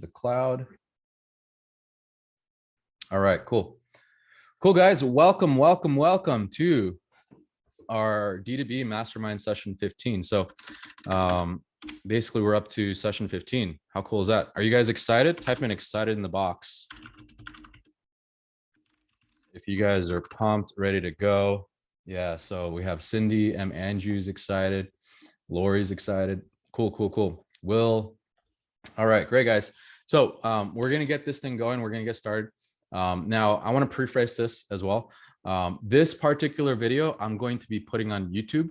to cloud. All right, cool. Cool, guys. Welcome to our D2B Mastermind session 15. So basically we're up to session 15. How cool is that? Are you guys excited? Type in excited in the box if you guys are pumped, ready to go. Yeah, so we have Cindy, M. Andrews excited, Lori's excited. Cool. Will. All right, great, guys. So we're gonna get this thing going. We're gonna get started. Now I want to preface this as well. This particular video I'm going to be putting on YouTube.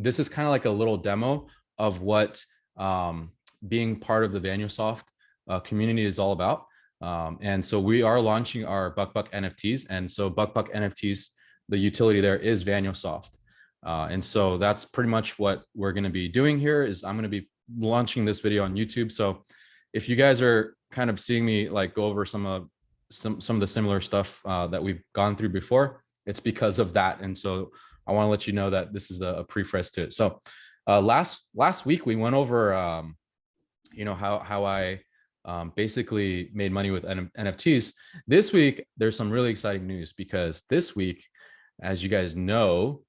This is kind of like a little demo of what being part of the VanyoSoft community is all about. And so we are launching our Buck Buck NFTs. And so Buck Buck NFTs, the utility there is VanyoSoft. And so that's pretty much what we're going to be doing here is I'm going to be launching this video on YouTube. So if you guys are kind of seeing me like go over some of the similar stuff that we've gone through before, it's because of that. And so I want to let you know that this is a preface to it. So last week we went over you know how I basically made money with NFTs. This week there's some really exciting news because this week, as you guys know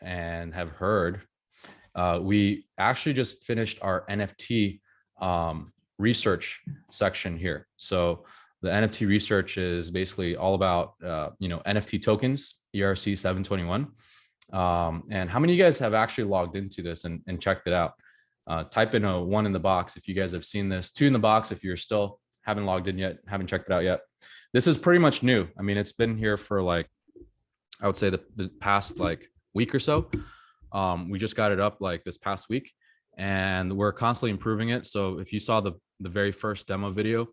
and have heard, we actually just finished our NFT research section here. So the NFT research is basically all about you know, NFT tokens, ERC 721. And how many of you guys have actually logged into this and checked it out? Type in a 1 in the box if you guys have seen this, 2 in the box if you're still haven't logged in yet, haven't checked it out yet. This is pretty much new. I mean, it's been here for like, I would say the past like week or so. We just got it up like this past week and we're constantly improving it. So if you saw the very first demo video,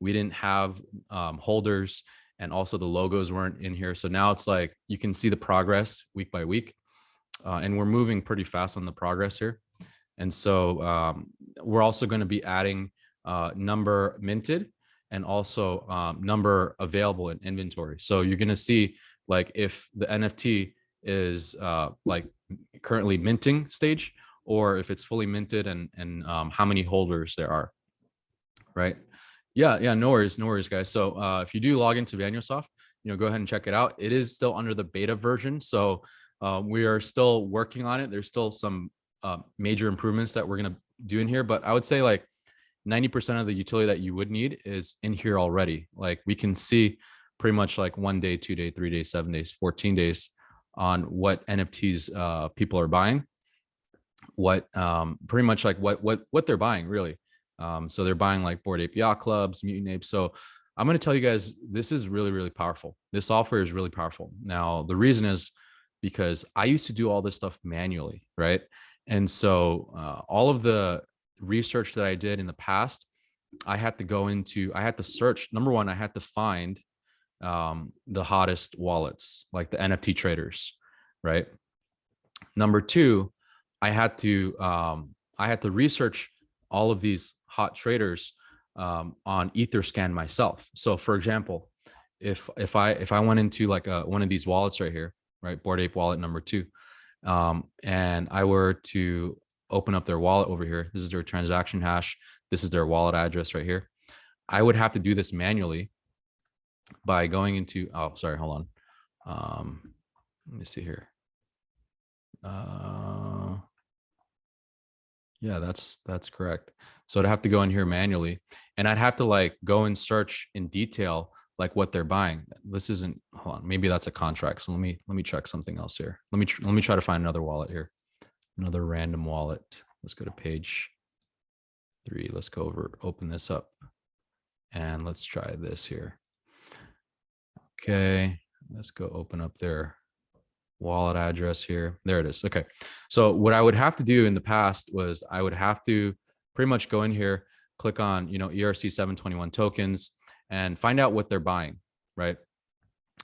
we didn't have holders and also the logos weren't in here. So now it's like you can see the progress week by week and we're moving pretty fast on the progress here. And so we're also going to be adding number minted and also number available in inventory. So you're going to see like if the NFT is like currently minting stage or if it's fully minted and how many holders there are, right? Yeah, no worries, guys. So if you do log into VanyoSoft, you know, go ahead and check it out. It is still under the beta version, so we are still working on it. There's still some major improvements that we're gonna do in here, but I would say like 90% of the utility that you would need is in here already. Like we can see pretty much like 1 day, 2 day, 3 days, 7 days, 14 days on what NFTs people are buying, what pretty much like what they're buying really. So they're buying like Bored Ape Yacht Clubs, Mutant Apes. So I'm going to tell you guys, this is really powerful. This software is really powerful. Now, the reason is because I used to do all this stuff manually, right? And so all of the research that I did in the past, I had to search. Number one, I had to find the hottest wallets, like the NFT traders, right? Number two, I had to research all of these hot traders on Etherscan myself. So for example, if I went into like one of these wallets right here, right, Bored Ape wallet number 2, and I were to open up their wallet over here, this is their transaction hash, this is their wallet address right here, I would have to do this manually by going into, oh, sorry, hold on. Let me see here. Yeah, that's correct. So I'd have to go in here manually and I'd have to like go and search in detail like what they're buying. This isn't, hold on, maybe that's a contract. So let me check something else here. Let me try to find another wallet here. Another random wallet. Let's go to page 3. Let's go over, open this up and let's try this here. Okay, let's go open up their wallet address here. There it is. Okay. So what I would have to do in the past was I would have to pretty much go in here, click on, you know, ERC 721 tokens and find out what they're buying, right?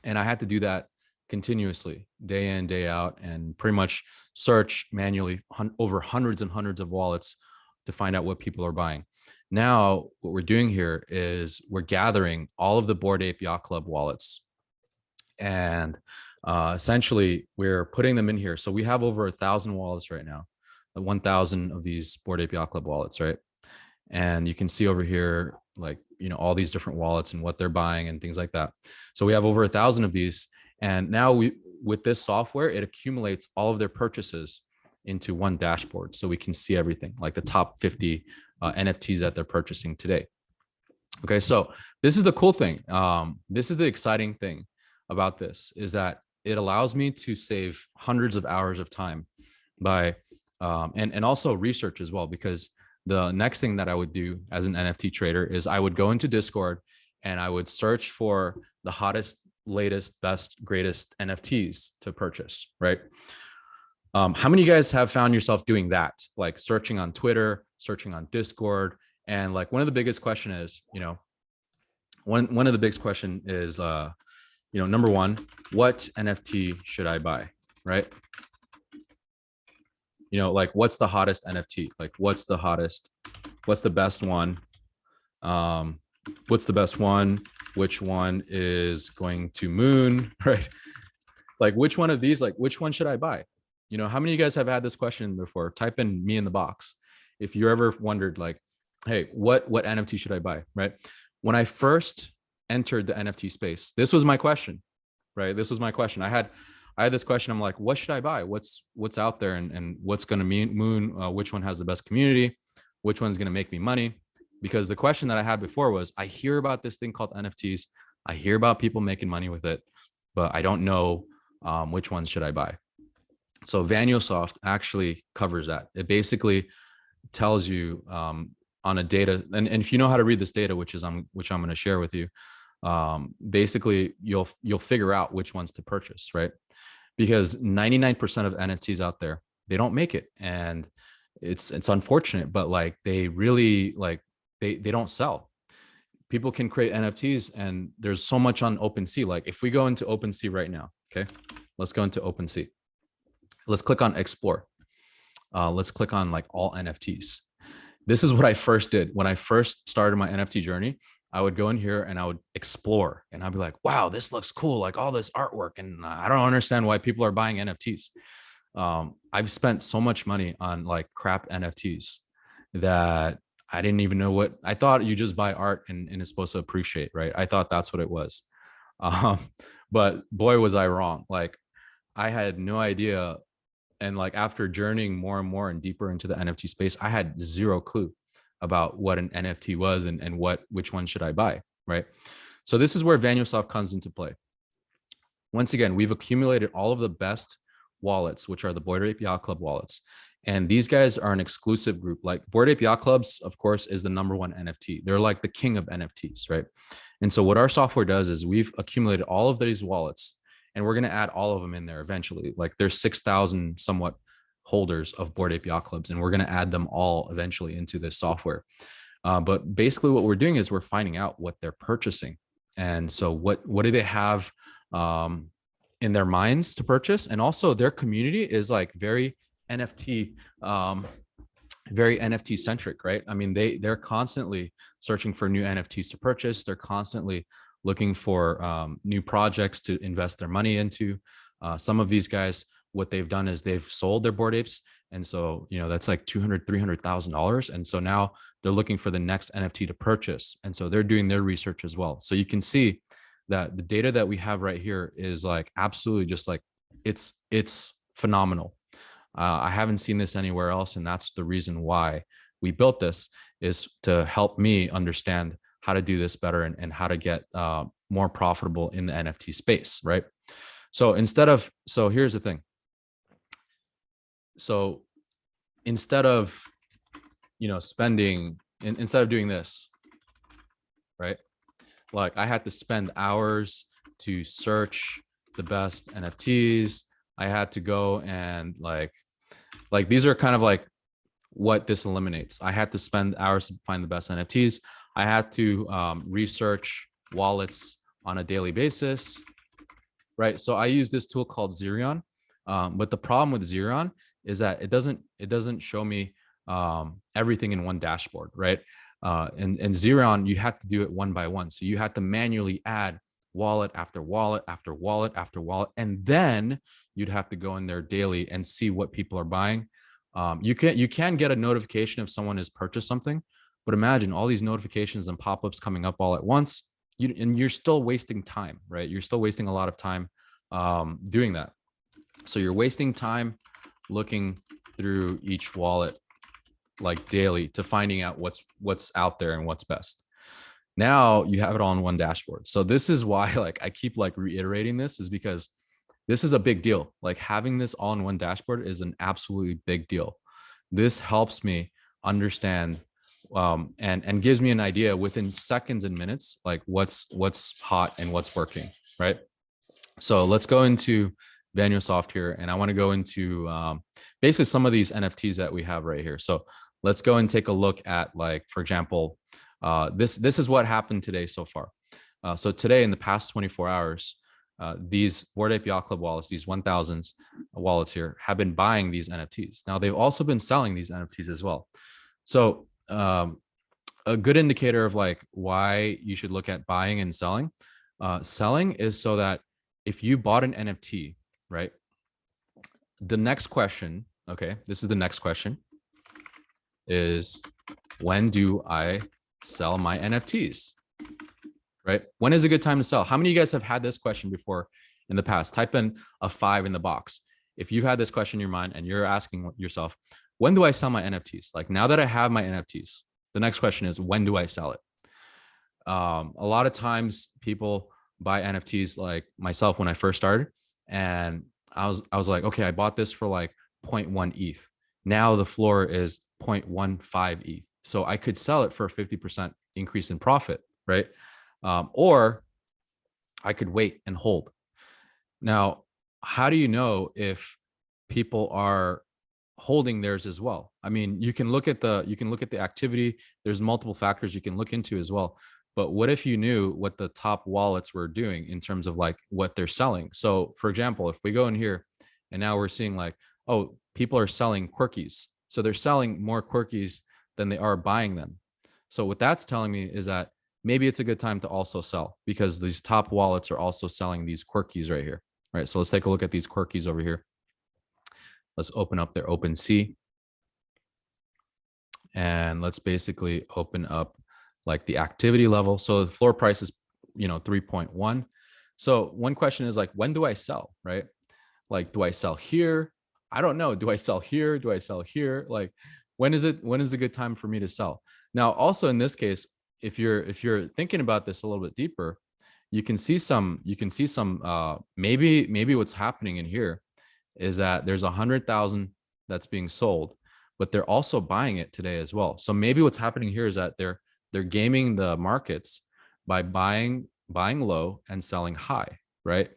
And I had to do that continuously, day in, day out, and pretty much search manually over hundreds and hundreds of wallets to find out what people are buying. Now, what we're doing here is we're gathering all of the Bored Ape Yacht Club wallets and essentially we're putting them in here. So we have over 1,000 wallets right now, 1,000 of these Bored Ape Yacht Club wallets, right? And you can see over here, all these different wallets and what they're buying and things like that. So we have over 1,000 of these. And now with this software, it accumulates all of their purchases into one dashboard. So we can see everything, like the top 50 NFTs that they're purchasing today. Okay, so this is the cool thing. This is the exciting thing about this, is that it allows me to save hundreds of hours of time by, and also research as well, because the next thing that I would do as an NFT trader is I would go into Discord and I would search for the hottest, latest, best, greatest NFTs to purchase, right? How many of you guys have found yourself doing that? Like searching on Twitter, searching on Discord, and like one of the biggest question is, one of the biggest question is, number one, what NFT should I buy, right? Like what's the hottest NFT? Like what's the hottest? What's the best one? What's the best one? Which one is going to moon, right? Like which one of these, like which one should I buy? How many of you guys have had this question before? Type in me in the box if you ever wondered, like, hey, what NFT should I buy, right? When I first entered the NFT space, this was my question, right? This was my question. I had this question. I'm like, what should I buy? What's out there, and what's going to moon? Which one has the best community? Which one's going to make me money? Because the question that I had before was, I hear about this thing called NFTs. I hear about people making money with it, but I don't know which ones should I buy. So VanyoSoft actually covers that. It basically tells you on a data, and if you know how to read this data, which I'm going to share with you, basically you'll figure out which ones to purchase, right? Because 99% of NFTs out there, they don't make it, and it's unfortunate, but like they really they don't sell. People can create NFTs, and there's so much on OpenSea. Like if we go into OpenSea right now, okay, let's go into OpenSea. Let's click on explore. Let's click on like all NFTs. This is what I first did when I first started my NFT journey. I would go in here and I would explore, and I'd be like, wow, this looks cool. Like all this artwork. And I don't understand why people are buying NFTs. I've spent so much money on like crap NFTs that I didn't even know what I thought. You just buy art and it's supposed to appreciate, right? I thought that's what it was. But boy, was I wrong. Like I had no idea. And like after journeying more and more and deeper into the NFT space, I had zero clue about what an NFT was and which one should I buy, right? So this is where VanyoSoft comes into play. Once again, we've accumulated all of the best wallets, which are the Bored Ape Yacht Club wallets. And these guys are an exclusive group. Like Bored Ape Yacht Clubs, of course, is the #1 NFT. They're like the king of NFTs, right? And so what our software does is we've accumulated all of these wallets, and we're going to add all of them in there eventually. Like there's 6,000 somewhat holders of Bored Ape Yacht Clubs, and we're going to add them all eventually into this software. But basically what we're doing is we're finding out what they're purchasing. And so what do they have in their minds to purchase? And also their community is like very NFT centric, right? I mean, they're constantly searching for new NFTs to purchase. They're constantly looking for new projects to invest their money into. Some of these guys, what they've done is they've sold their Bored Apes. And so, that's like $200,000, $300,000. And so now they're looking for the next NFT to purchase. And so they're doing their research as well. So you can see that the data that we have right here is like absolutely just like, it's phenomenal. I haven't seen this anywhere else. And that's the reason why we built this, is to help me understand how to do this better and how to get more profitable in the NFT space, right? So here's the thing. So instead of, instead of doing this, right? Like I had to spend hours to search the best NFTs. I had to go and like these are kind of like what this eliminates. I had to spend hours to find the best NFTs. I had to research wallets on a daily basis, right? So I use this tool called Xerion, but the problem with Xerion is that it doesn't show me everything in one dashboard, right? And Xerion, you have to do it one by one. So you have to manually add wallet after wallet after wallet after wallet, and then you'd have to go in there daily and see what people are buying. You can get a notification if someone has purchased something, But imagine all these notifications and pop-ups coming up all at once, and you're still wasting time, right? You're still wasting a lot of time doing that. So you're wasting time looking through each wallet like daily to finding out what's out there and what's best. Now you have it all on one dashboard. So this is why like I keep like reiterating this, is because this is a big deal. Like having this all in one dashboard is an absolutely big deal. This helps me understand and gives me an idea within seconds and minutes, like what's hot and what's working, right? So let's go into VanyoSoft here, and I want to go into basically some of these NFTs that we have right here. So let's go and take a look at, like, for example, this is what happened today so far. So today, in the past 24 hours, these Bored Ape Yacht Club wallets, these 1000s wallets here, have been buying these NFTs. Now they've also been selling these NFTs as well. So a good indicator of like why you should look at buying and selling. Selling is so that if you bought an NFT, right? The next question, okay, this is the next question, is when do I sell my NFTs, right? When is a good time to sell? How many of you guys have had this question before in the past? Type in a 5 in the box if you've had this question in your mind and you're asking yourself, when do I sell my NFTs? Like, now that I have my NFTs, the next question is, when do I sell it? A lot of times people buy NFTs, like myself when I first started, and I was like, okay, I bought this for like 0.1 ETH. Now the floor is 0.15 ETH. So I could sell it for a 50% increase in profit, right? Or I could wait and hold. Now, how do you know if people are holding theirs as well? I mean, you can look at the activity. There's multiple factors you can look into as well. But what if you knew what the top wallets were doing in terms of like what they're selling? So for example, if we go in here and now we're seeing like, oh, people are selling quirkies. So they're selling more quirkies than they are buying them. So what that's telling me is that maybe it's a good time to also sell, because these top wallets are also selling these quirkies right here. Right. So let's take a look at these quirkies over here. Let's open up their OpenSea. And let's basically open up like the activity level. So the floor price is, 3.1. So one question is like, when do I sell, right? Like, do I sell here? I don't know. Do I sell here? Do I sell here? Like, when is a good time for me to sell? Now, also in this case, if you're thinking about this a little bit deeper, you can see some maybe what's happening in here is that there's 100,000 that's being sold, but they're also buying it today as well. So maybe what's happening here is that they're gaming the markets by buying low and selling high, right?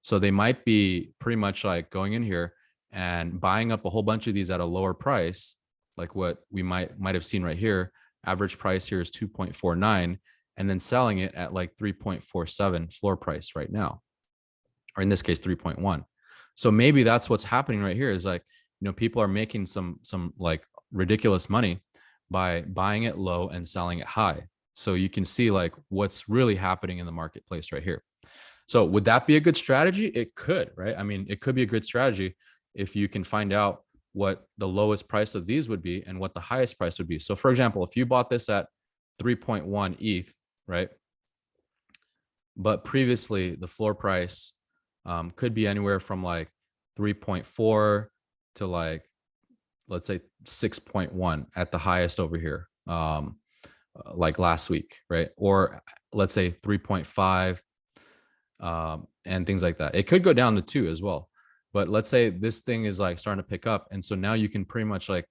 So they might be pretty much like going in here and buying up a whole bunch of these at a lower price, like what we might have seen right here. Average price here is 2.49, and then selling it at like 3.47 floor price right now, or in this case 3.1. So maybe that's what's happening right here, is like, people are making some like ridiculous money by buying it low and selling it high. So you can see like what's really happening in the marketplace right here. So would that be a good strategy? It could, right? I mean, it could be a good strategy if you can find out what the lowest price of these would be and what the highest price would be. So for example, if you bought this at 3.1 ETH, right? But previously the floor price could be anywhere from like 3.4 to like, let's say 6.1 at the highest over here, like last week, right? Or let's say 3.5 and things like that. It could go down to 2 as well. But let's say this thing is like starting to pick up. And so now you can pretty much like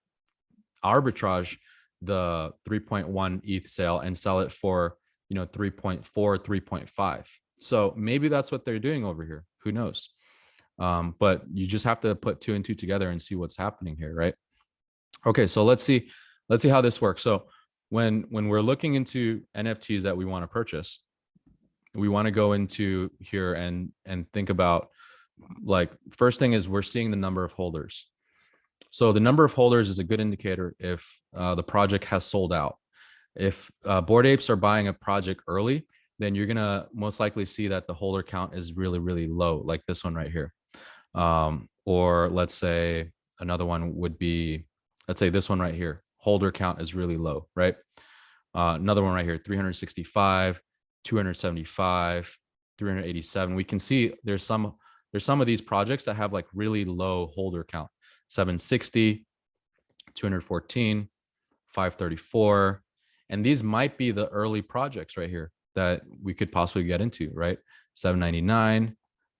arbitrage the 3.1 ETH sale and sell it for, 3.4, 3.5. So maybe that's what they're doing over here. Who knows? But you just have to put 2 and 2 together and see what's happening here, right? Okay, so let's see how this works. So when we're looking into NFTs that we want to purchase, we want to go into here and think about, like, first thing is we're seeing the number of holders. So the number of holders is a good indicator if the project has sold out. If Bored Apes are buying a project early, then you're going to most likely see that the holder count is really, really low, like this one right here. Or let's say another one would be, let's say this one right here, holder count is really low, right? Another one right here, 365, 275, 387. We can see there's some of these projects that have like really low holder count, 760, 214, 534. And these might be the early projects right here that we could possibly get into, right? 799,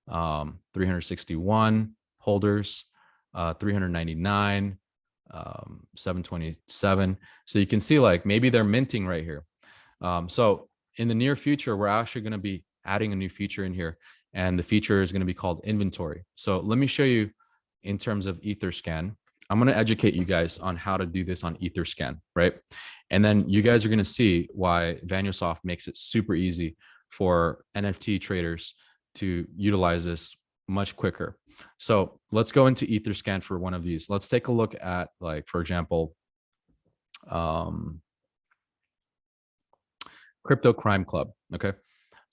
361 holders, 399, 727. So you can see like maybe they're minting right here. So in the near future, we're actually going to be adding a new feature in here, and the feature is going to be called inventory. So let me show you in terms of Etherscan. I'm going to educate you guys on how to do this on Etherscan, right? And then you guys are going to see why Vanyosoft makes it super easy for NFT traders to utilize this much quicker. So let's go into Etherscan for one of these. Let's take a look at, like, for example, Crypto Crime Club. Okay.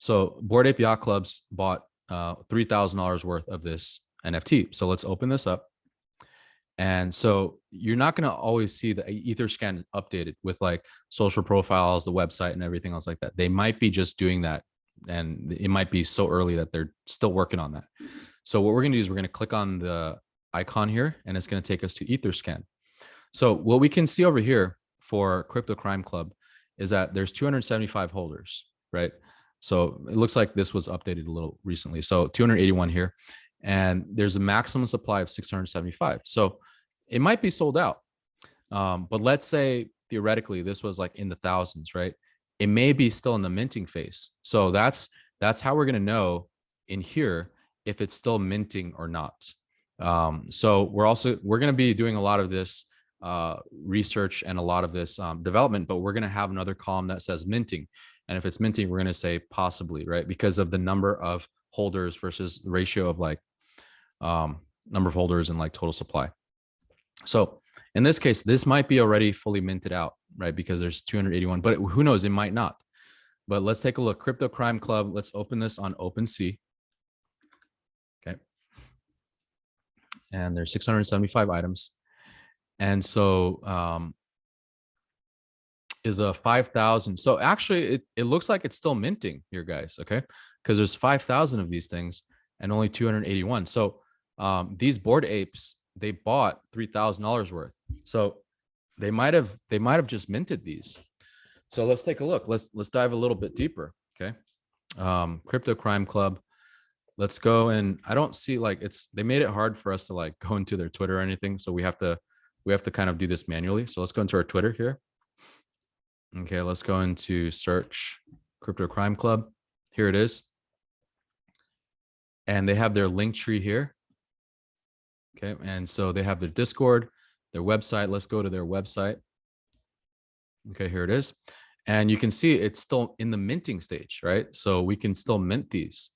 So Bored Ape Yacht Clubs bought $3,000 worth of this NFT. So let's open this up. And so you're not going to always see the Etherscan updated with like social profiles, the website, and everything else like that. They might be just doing that, and it might be so early that they're still working on that. So what we're going to do is we're going to click on the icon here, and it's going to take us to Etherscan. So what we can see over here for Crypto Crime Club is that there's 275 holders, right? So it looks like this was updated a little recently. So 281 here. And there's a maximum supply of 675. So it might be sold out. But let's say theoretically this was like in the thousands, right? It may be still in the minting phase. So that's how we're going to know in here if it's still minting or not. So we're going to be doing a lot of this research and a lot of this development, but we're going to have another column that says minting. And if it's minting, we're going to say possibly, right? Because of the number of holders versus the ratio of like number of holders and like total supply. So in this case, this might be already fully minted out, right? Because there's 281, but who knows, it might not. But let's take a look. Crypto Crime Club. Let's open this on OpenSea. Okay. And there's 675 items. And so is a 5,000. So actually it looks like it's still minting here, guys. Okay. Because there's 5,000 of these things and only 281. So these Bored Apes, they bought $3,000 worth. So they might have just minted these. So let's take a look. Let's dive a little bit deeper. Okay. Crypto Crime Club. Let's go. And I don't see like they made it hard for us to like go into their Twitter or anything. So we have to kind of do this manually. So let's go into our Twitter here. Okay. Let's go into search Crypto Crime Club. Here it is. And they have their link tree here. Okay. And so they have their Discord, their website. Let's go to their website. Okay. Here it is. And you can see it's still in the minting stage, right? So we can still mint these.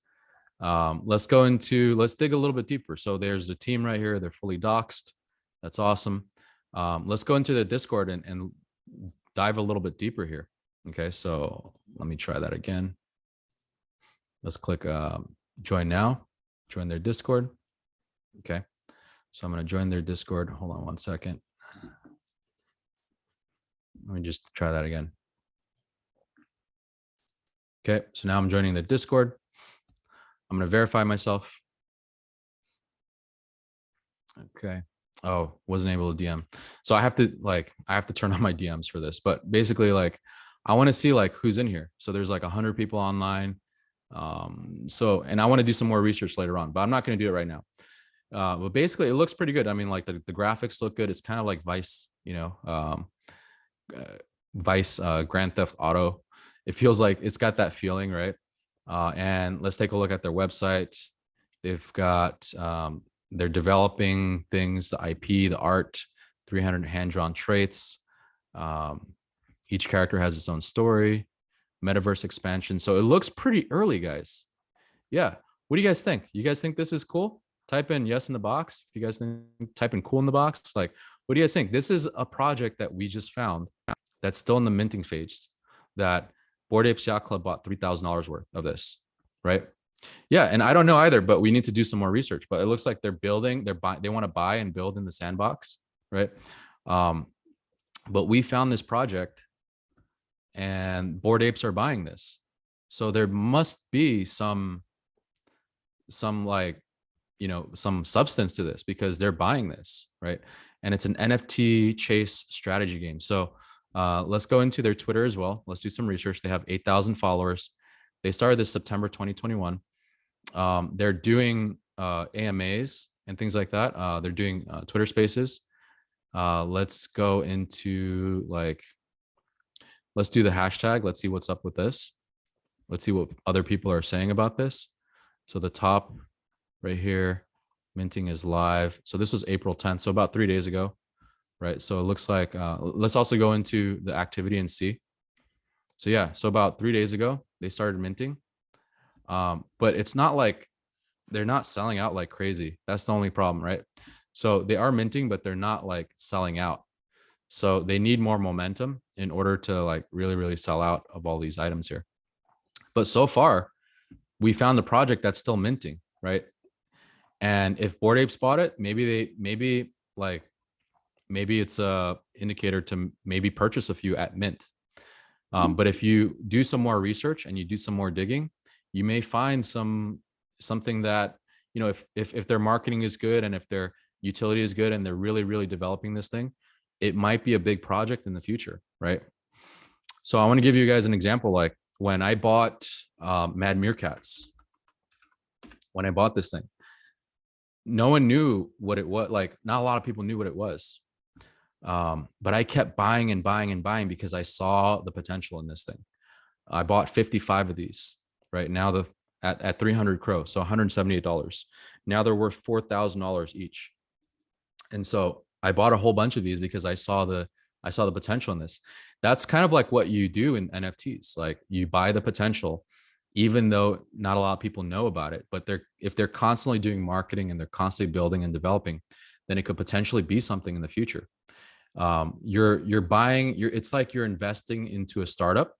Let's dig a little bit deeper. So there's the team right here. They're fully doxed. That's awesome. Let's go into the Discord and dive a little bit deeper here. Okay. So let me try that again. Let's click join now, join their Discord. Okay. So I'm going to join their Discord. Hold on one second. Let me just try that again. Okay. So now I'm joining the Discord. I'm going to verify myself. Okay. Oh, wasn't able to DM. So I have to turn on my DMs for this, but basically like, I want to see like who's in here. So there's like 100 people online. And I want to do some more research later on, but I'm not going to do it right now. But basically it looks pretty good. I mean, like the graphics look good. It's kind of like Vice, Vice, Grand Theft Auto. It feels like it's got that feeling, right? And let's take a look at their website. They've got, they're developing things, the IP, the art, 300 hand-drawn traits. Each character has its own story, metaverse expansion. So it looks pretty early, guys. Yeah. What do you guys think? You guys think this is cool? Type in yes in the box. If you guys think, type in cool in the box. Like, what do you guys think? This is a project that we just found that's still in the minting phase, that Bored Apes Yacht Club bought $3,000 worth of this, right? Yeah. And I don't know either, but we need to do some more research. But it looks like they're building, they want to buy and build in the sandbox, right? But we found this project and Bored Apes are buying this. So there must be some like, some substance to this because they're buying this, right? And it's an NFT chase strategy game. So let's go into their Twitter as well. Let's do some research. They have 8,000 followers. They started this September 2021. They're doing AMAs and things like that. They're doing Twitter Spaces. Let's go into let's do the hashtag. Let's see what's up with this. Let's see what other people are saying about this. So the top right here, minting is live. So this was April 10th, so about 3 days ago, right? So it looks like, let's also go into the activity and see. So yeah, so about 3 days ago, they started minting. But it's not like they're not selling out like crazy. That's the only problem, right? So they are minting, but they're not like selling out. So they need more momentum in order to like really, really sell out of all these items here. But so far, we found a project that's still minting, right? And if Bored Apes bought it, maybe it's a indicator to maybe purchase a few at mint. But if you do some more research and you do some more digging, you may find something that, if their marketing is good and if their utility is good and they're really, really developing this thing, it might be a big project in the future, right? So I want to give you guys an example. Like when I bought Mad Meerkats, when I bought this thing, no one knew what it was. Like not a lot of people knew what it was. But I kept buying and buying and buying because I saw the potential in this thing. I bought 55 of these right now, at 300 crow, so $178. Now they're worth $4,000 each. And so I bought a whole bunch of these because I saw the potential in this. That's kind of like what you do in NFTs. Like you buy the potential, even though not a lot of people know about it, but if they're constantly doing marketing and they're constantly building and developing, then it could potentially be something in the future. It's like you're investing into a startup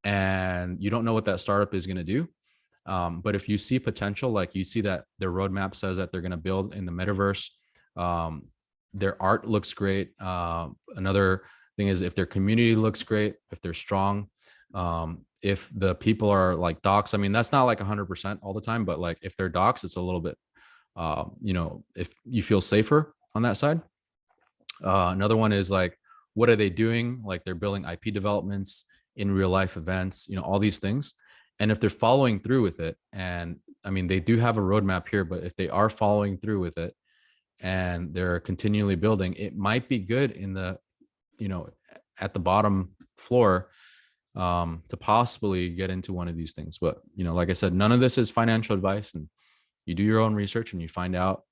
and you don't know what that startup is going to do. But if you see potential, like you see that their roadmap says that they're going to build in the metaverse, their art looks great. Another thing is if their community looks great, if they're strong, if the people are like docs, I mean, that's not like 100% all the time, but like if they're docs, it's a little bit, if you feel safer on that side. Another one is like, what are they doing? Like they're building IP developments in real life events, all these things. And if they're following through with it, and I mean, they do have a roadmap here, but if they are following through with it and they're continually building, it might be good in the, at the bottom floor, to possibly get into one of these things. But, like I said, none of this is financial advice, and you do your own research and you find out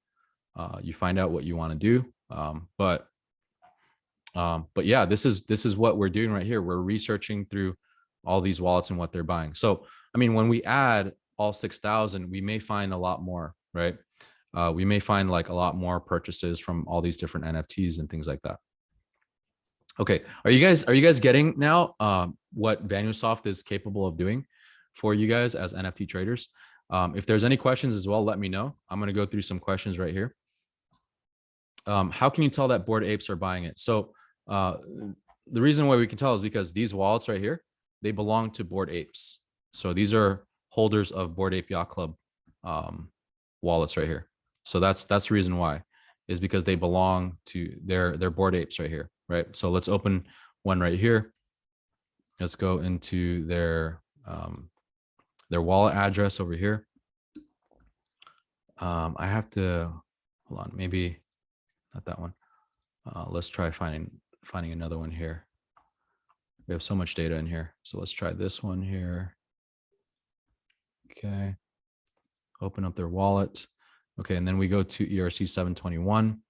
what you want to do. But yeah, this is what we're doing right here. We're researching through all these wallets and what they're buying. So, I mean, when we add all 6,000, we may find a lot more, right? We may find like a lot more purchases from all these different NFTs and things like that. Okay. Are you guys getting now, what ValueSoft is capable of doing for you guys as NFT traders? If there's any questions as well, let me know. I'm going to go through some questions right here. How can you tell that Bored Apes are buying it? So the reason why we can tell is because these wallets right here, they belong to Bored Apes. So these are holders of Bored Ape Yacht Club wallets right here. So that's the reason why, is because they belong to their Bored Apes right here, right? So let's open one right here. Let's go into their wallet address over here. I have to, hold on, maybe not that one. Let's try finding another one here. We have so much data in here. So let's try this one here. Okay. Open up their wallet. Okay. And then we go to ERC 721.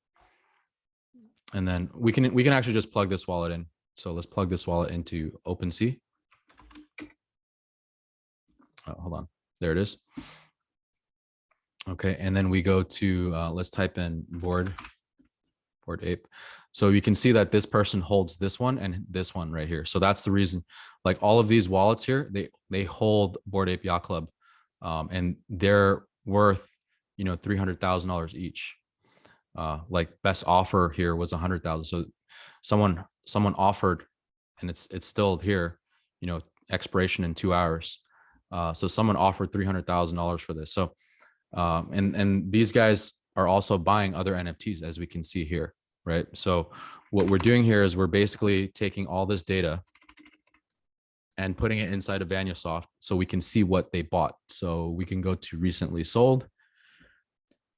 And then we can actually just plug this wallet in. So let's plug this wallet into OpenSea. Oh, hold on. There it is. Okay. And then we go to, let's type in Bored Ape. So you can see that this person holds this one and this one right here. So that's the reason, like all of these wallets here, they hold Bored Ape Yacht Club, and they're worth, $300,000 each. Like best offer here was 100,000. So someone offered, and it's still here. expiration in 2 hours. So someone offered $300,000 for this. So and these guys are also buying other NFTs, as we can see here, right? So what we're doing here is we're basically taking all this data and putting it inside of VanyaSoft so we can see what they bought. So we can go to recently sold,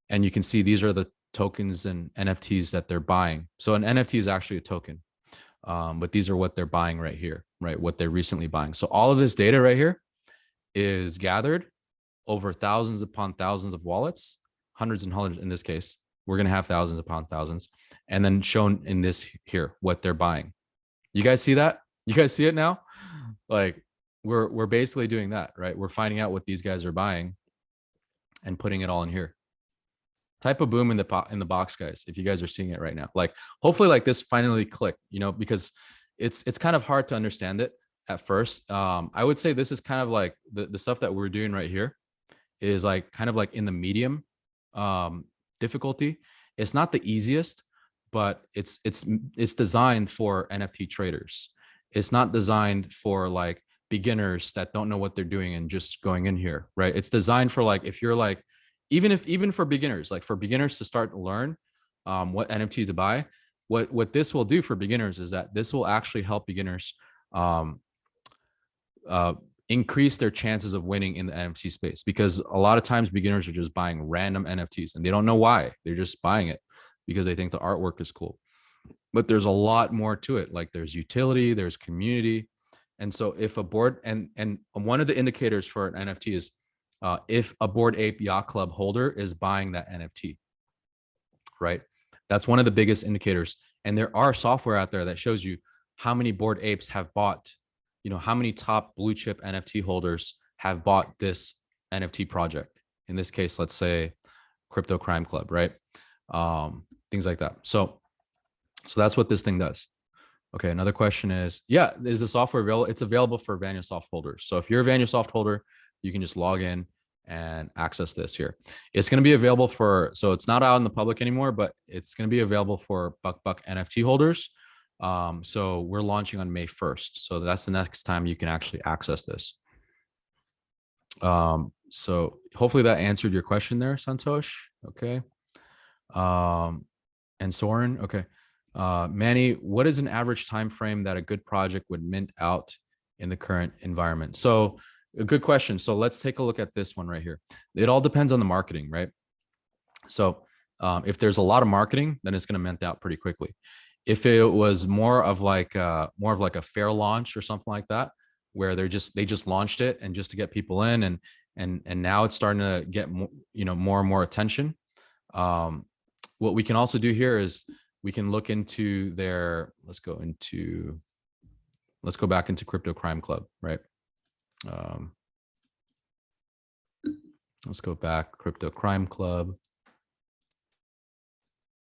and you can see these are the tokens and NFTs that they're buying. So an NFT is actually a token, but these are what they're buying right here, right? What they're recently buying. So all of this data right here is gathered over thousands upon thousands of wallets, hundreds and hundreds in this case. We're going to have thousands upon thousands, and then shown in this here, what they're buying. You guys see that? You guys see it now? Like we're basically doing that, right? We're finding out what these guys are buying and putting it all in here. Type a boom in the box, guys, if you guys are seeing it right now. Like hopefully like this finally clicked, because it's kind of hard to understand it at first. I would say this is kind of like the stuff that we're doing right here is like kind of like in the medium difficulty. It's not the easiest, but it's designed for NFT traders. It's not designed for like beginners that don't know what they're doing and just going in here, right? It's designed for like, if you're like, even for beginners, like for beginners to start to learn what NFTs to buy, what this will do for beginners is that this will actually help beginners increase their chances of winning in the NFT space, because a lot of times beginners are just buying random NFTs and they don't know why. They're just buying it because they think the artwork is cool. But there's a lot more to it. Like there's utility, there's community. And so if a board, and one of the indicators for an NFT is if a Bored Ape Yacht Club holder is buying that NFT, right? That's one of the biggest indicators. And there are software out there that shows you how many Bored Apes have bought, how many top blue chip NFT holders have bought this NFT project. In this case, let's say Crypto Crime Club, right? Things like that. So that's what this thing does. Okay, another question is, is the software available? It's available for VanyaSoft holders. So if you're a VanyaSoft holder, you can just log in and access this here. It's going to be available so it's not out in the public anymore, but it's going to be available for Buck Buck NFT holders. So we're launching on May 1st. So that's the next time you can actually access this. So hopefully that answered your question there, Santosh. Okay. And Soren. Okay. Manny, what is an average time frame that a good project would mint out in the current environment? So a good question. So let's take a look at this one right here. It all depends on the marketing, right? So if there's a lot of marketing, then it's going to mint out pretty quickly. If it was more of like a fair launch or something like that, where they just launched it and just to get people in, and now it's starting to get more, more and more attention. What we can also do here is we can look into their, let's go back into Crypto Crime Club, right? Let's go back, Crypto Crime Club.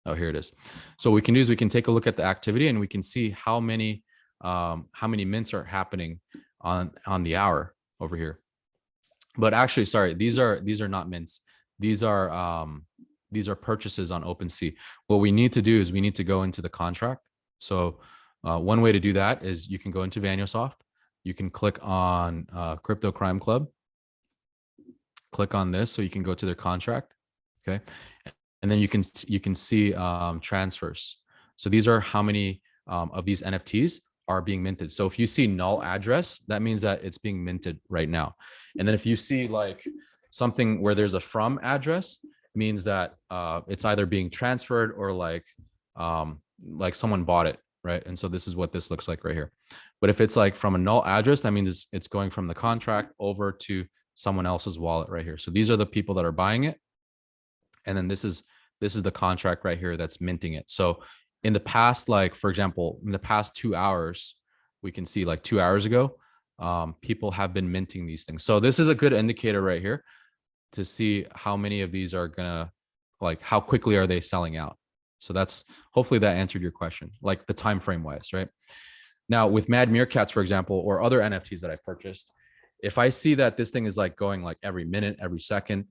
Oh, here it is. So what we can do is we can take a look at the activity and we can see how many mints are happening on the hour over here. But actually, sorry, these are not mints. These are purchases on OpenSea. What we need to do is we need to go into the contract. So one way to do that is you can go into VanyaSoft. You can click on Crypto Crime Club. Click on this so you can go to their contract. Okay. And then you can see transfers. So these are how many of these NFTs are being minted. So if you see null address, that means that it's being minted right now. And then if you see like something where there's a from address, means that it's either being transferred or like someone bought it, right? And so this is what this looks like right here. But if it's like from a null address, that means it's going from the contract over to someone else's wallet right here. So these are the people that are buying it. And then this is the contract right here that's minting it. So in the past, like for example, in the past 2 hours, we can see like 2 hours ago, people have been minting these things. So this is a good indicator right here to see how many of these are gonna, like how quickly are they selling out. So that's, hopefully that answered your question, like the time frame wise, right? Now with Mad Meerkats, for example, or other NFTs that I purchased, if I see that this thing is like going like every minute, every second,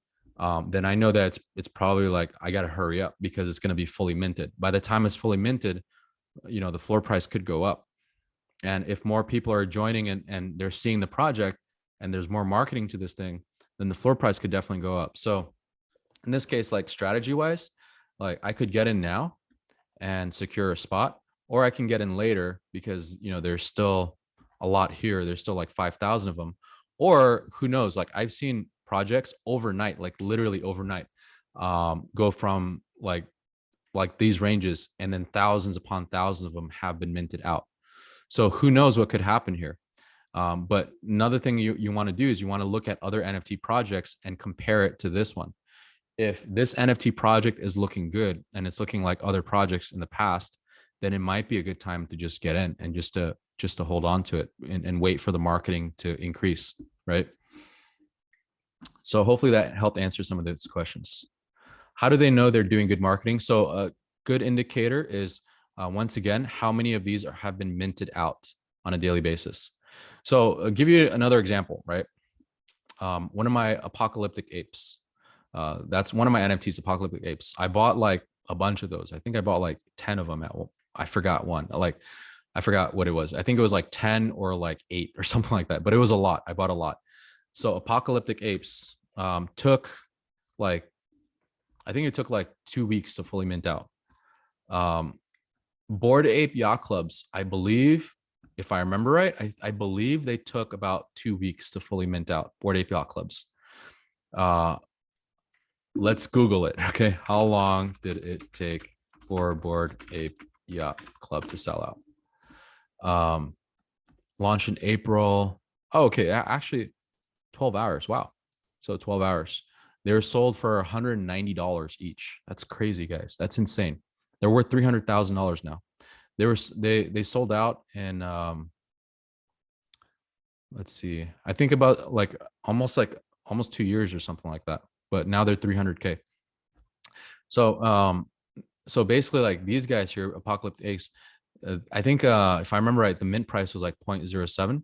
then I know that it's probably like I got to hurry up because it's going to be fully minted. By the time it's fully minted, the floor price could go up. And if more people are joining and they're seeing the project and there's more marketing to this thing, then the floor price could definitely go up. So in this case, like strategy wise, like I could get in now and secure a spot, or I can get in later because, you know, there's still a lot here. There's still like 5,000 of them, or who knows, like I've seen projects overnight, like literally overnight, go from like these ranges, and then thousands upon thousands of them have been minted out. So who knows what could happen here. But another thing you want to do is you want to look at other NFT projects and compare it to this one. If this NFT project is looking good and it's looking like other projects in the past, then it might be a good time to just get in and just to hold on to it and wait for the marketing to increase, right? So hopefully that helped answer some of those questions. How do they know they're doing good marketing? So a good indicator is, once again, how many of these have been minted out on a daily basis. So I'll give you another example, right? One of my apocalyptic apes, that's one of my NFTs, apocalyptic apes. I bought like a bunch of those. I think I bought like 10 of them I forgot one. Like I forgot what it was. I think it was like 10 or like 8 or something like that, but it was a lot. I bought a lot. So apocalyptic apes took like, I think it took like 2 weeks to fully mint out. Bored Ape Yacht Clubs, I believe, if I remember right, I believe they took about 2 weeks to fully mint out. Bored Ape Yacht Clubs. Let's Google it. Okay. How long did it take for Bored Ape Yacht Club to sell out? Launched in April. Oh, okay. Actually, 12 hours. Wow. So 12 hours. They were sold for $190 each. That's crazy, guys. That's insane. They're worth $300,000 now. They sold out in let's see. I think about like almost 2 years or something like that. But now they're 300K. So so basically like these guys here, Apocalyptic Apes, I think if I remember right, the mint price was like 0.07.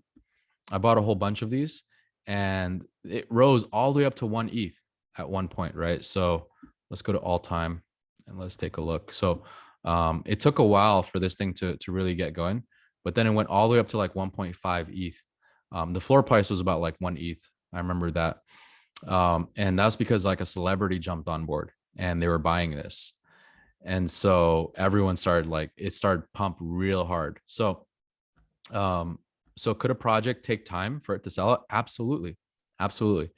I bought a whole bunch of these and it rose all the way up to 1 ETH at one point, right? So let's go to all time and let's take a look. So it took a while for this thing to really get going, but then it went all the way up to like 1.5 ETH. The floor price was about like 1 ETH. I remember that. And that's because like a celebrity jumped on board and they were buying this. And so everyone started like, it started pump real hard. So, so could a project take time for it to sell out? Absolutely. Absolutely.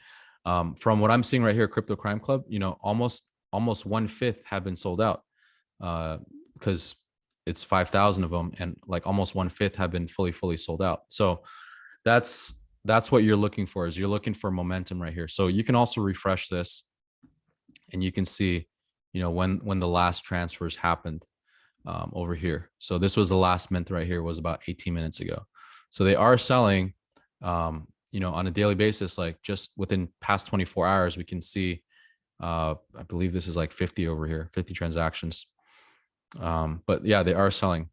From what I'm seeing right here, Crypto Crime Club, you know, almost 1/5 have been sold out, because it's 5,000 of them and like almost 1/5 have been fully sold out. So that's what you're looking for, is you're looking for momentum right here. So you can also refresh this and you can see, you know, when the last transfers happened over here. So this was the last mint right here, was about 18 minutes ago. So they are selling, you know, on a daily basis, like just within past 24 hours, we can see, I believe this is like 50 over here, 50 transactions. But yeah, they are selling.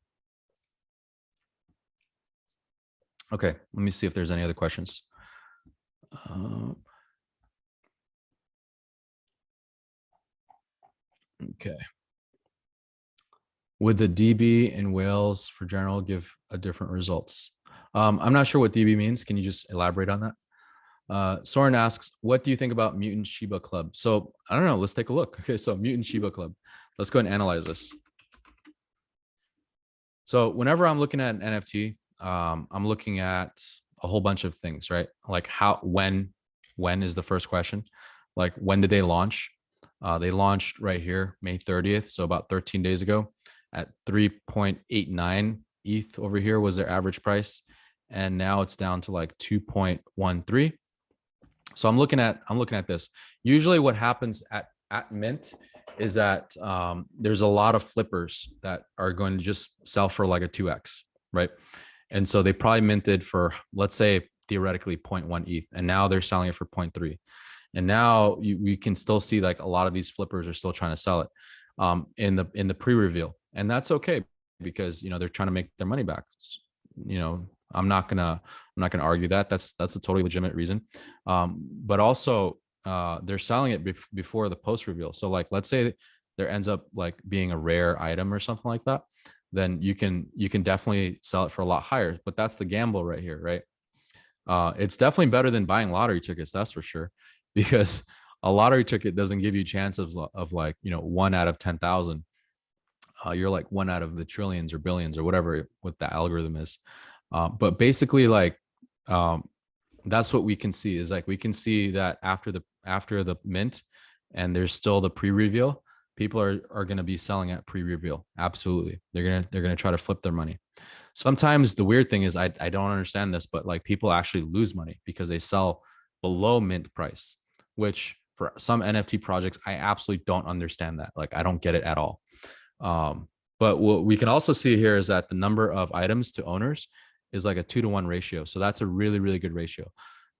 Okay, let me see if there's any other questions. Okay. Would the DB in Wales for general give a different results? I'm not sure what DB means. Can you just elaborate on that? Soren asks, what do you think about Mutant Shiba Club? So I don't know. Let's take a look. Okay, so Mutant Shiba Club. Let's go and analyze this. So whenever I'm looking at an NFT, I'm looking at a whole bunch of things, right? Like when is the first question? Like when did they launch? They launched right here, May 30th. So about 13 days ago at 3.89 ETH over here was their average price. And now it's down to like 2.13. So I'm looking at this. Usually what happens at mint is that there's a lot of flippers that are going to just sell for like a 2x, right? And so they probably minted for, let's say, theoretically 0.1 ETH, and now they're selling it for 0.3. And now we can still see like a lot of these flippers are still trying to sell it in the pre-reveal, and that's okay because, you know, they're trying to make their money back. You know, I'm not gonna argue that. That's a totally legitimate reason. But also they're selling it before the post reveal. So like, let's say there ends up like being a rare item or something like that. then you can definitely sell it for a lot higher. But that's the gamble right here, right? It's definitely better than buying lottery tickets, that's for sure, because a lottery ticket doesn't give you a chance of like, you know, 1 out of 10,000. You're like 1 out of the trillions or billions or whatever what the algorithm is. But basically, like, um, that's what we can see is like we can see that after the mint and there's still the pre-reveal, people are going to be selling at pre-reveal. Absolutely, they're gonna try to flip their money. Sometimes the weird thing is I don't understand this, but like people actually lose money because they sell below mint price, which for some NFT projects I absolutely don't understand that. Like I don't get it at all. Um, but what we can also see here is that the number of items to owners is like a 2-to-1 ratio. So that's a really, really good ratio.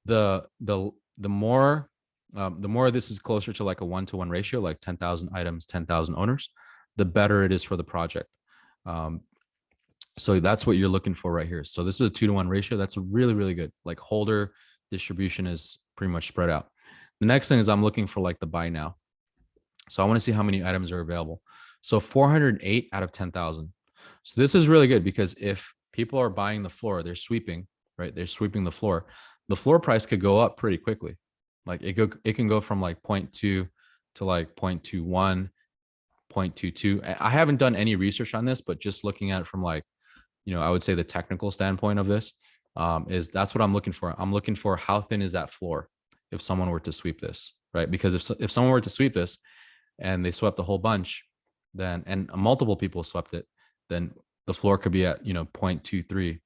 The more this is closer to like a 1-to-1 ratio, like 10,000 items, 10,000 owners, the better it is for the project. Um, so that's what you're looking for right here. So this is a 2-to-1 ratio. That's really, really good. Like holder distribution is pretty much spread out. The next thing is I'm looking for like the buy now. So I want to see how many items are available. So 408 out of 10,000. So this is really good because if people are buying the floor, they're sweeping, right? They're sweeping the floor. The floor price could go up pretty quickly. Like it can go from like 0.2 to like 0.21, 0.22. I haven't done any research on this, but just looking at it from like, you know, I would say the technical standpoint of this is that's what I'm looking for. I'm looking for how thin is that floor if someone were to sweep this, right? Because if someone were to sweep this and they swept a whole bunch, then and multiple people swept it, then the floor could be at, you know, 0.23,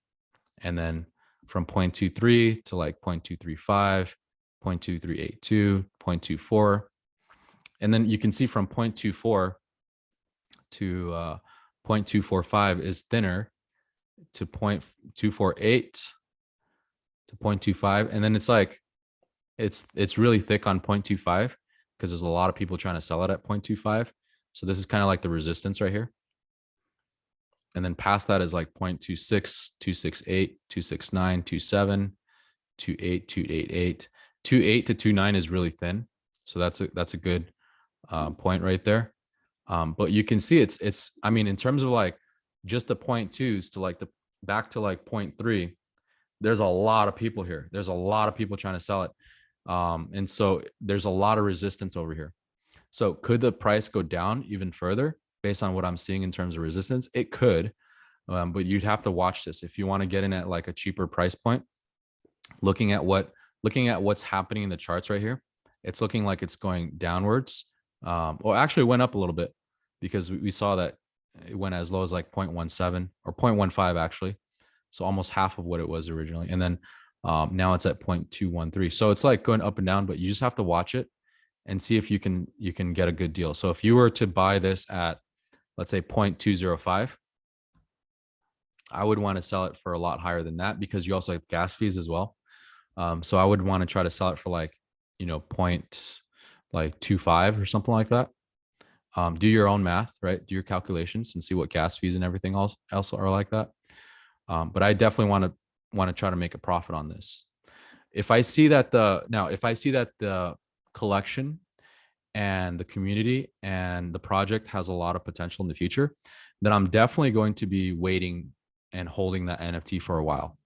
and then from 0.23 to like 0.235, 0.2382, 0.24, and then you can see from 0.24 to 0.245 is thinner to 0.248 to 0.25, and then it's like it's really thick on 0.25 because there's a lot of people trying to sell it at 0.25. So this is kind of like the resistance right here. And then past that is like 0.26, 268, 269, 27, 28, 288, 28 to 29 is really thin. So that's a good point right there. But you can see it's I mean, in terms of like just the 0.2s to like the back to like 0.3, there's a lot of people here. There's a lot of people trying to sell it. And so there's a lot of resistance over here. So could the price go down even further based on what I'm seeing in terms of resistance? It could, but you'd have to watch this if you want to get in at like a cheaper price point. Looking at what's happening in the charts right here, it's looking like it's going downwards. Well, actually it went up a little bit because we saw that it went as low as like 0.17 or 0.15 actually. So almost half of what it was originally. And then now it's at 0.213. So it's like going up and down, but you just have to watch it and see if you can get a good deal. So if you were to buy this at, let's say 0.205, I would want to sell it for a lot higher than that because you also have gas fees as well. So I would want to try to sell it for like, you know, 0.25 or something like that. Do your own math, right? Do your calculations and see what gas fees and everything else are like that. But I definitely want to try to make a profit on this. If I see that the collection and the community and the project has a lot of potential in the future, then I'm definitely going to be waiting and holding that NFT for a while,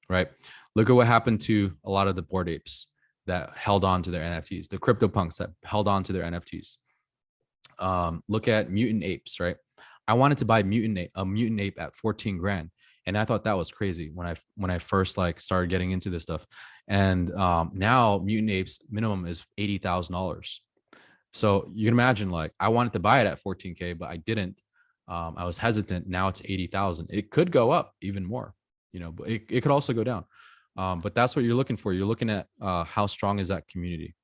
right? Look at what happened to a lot of the Bored Apes that held on to their NFTs, the CryptoPunks that held on to their NFTs. Look at Mutant Apes, right? I wanted to buy a mutant ape at 14 grand. And I thought that was crazy when I first like started getting into this stuff. And now Mutant Apes minimum is $80,000. So you can imagine, like, I wanted to buy it at 14K, but I didn't. I was hesitant. Now it's 80,000. It could go up even more, you know, but it could also go down. But that's what you're looking for. You're looking at how strong is that community?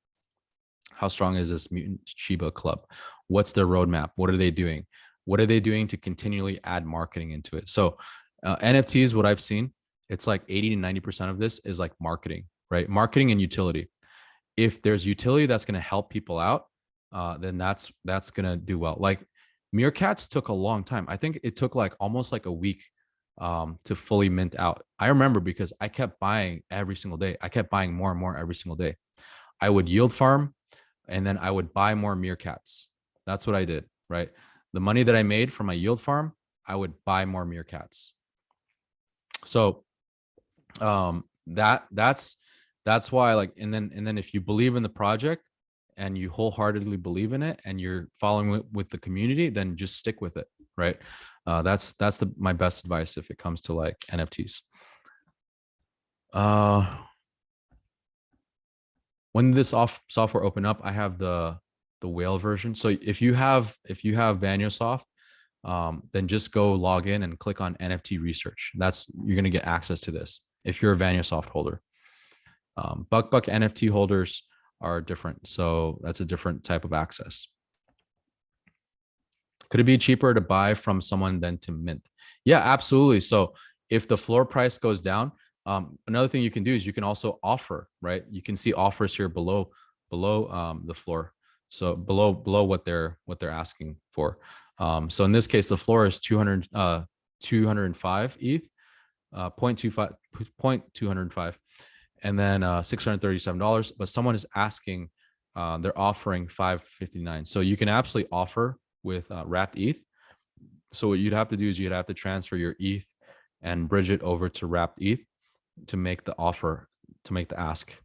How strong is this Mutant Shiba Club? What's their roadmap? What are they doing? What are they doing to continually add marketing into it? So NFTs, what I've seen, it's like 80 to 90% of this is like marketing, right? Marketing and utility. If there's utility that's going to help people out, then that's going to do well. Like Meerkats took a long time. I think it took like almost like a week to fully mint out. I remember because I kept buying every single day. I kept buying more and more every single day. I would yield farm and then I would buy more Meerkats. That's what I did, right? The money that I made from my yield farm, I would buy more Meerkats. So that's why, like, and then if you believe in the project and you wholeheartedly believe in it and you're following it with the community, then just stick with it, right? That's my best advice if it comes to like NFTs. When this software open up, I have the whale version. So if you have Vanyosoft, then just go log in and click on NFT research. You're going to get access to this if you're a Vanyosoft holder. Buck Buck NFT holders are different, so that's a different type of access. Could it be cheaper to buy from someone than to mint? Yeah, absolutely. So if the floor price goes down, another thing you can do is you can also offer, right? You can see offers here below the floor. So below what they're asking for. So in this case, the floor is 205 ETH, 0.205, and then $637. But someone is asking, they're offering 559. So you can absolutely offer with wrapped ETH. So what you'd have to do is you'd have to transfer your ETH and bridge it over to wrapped ETH to make the offer, to make the ask.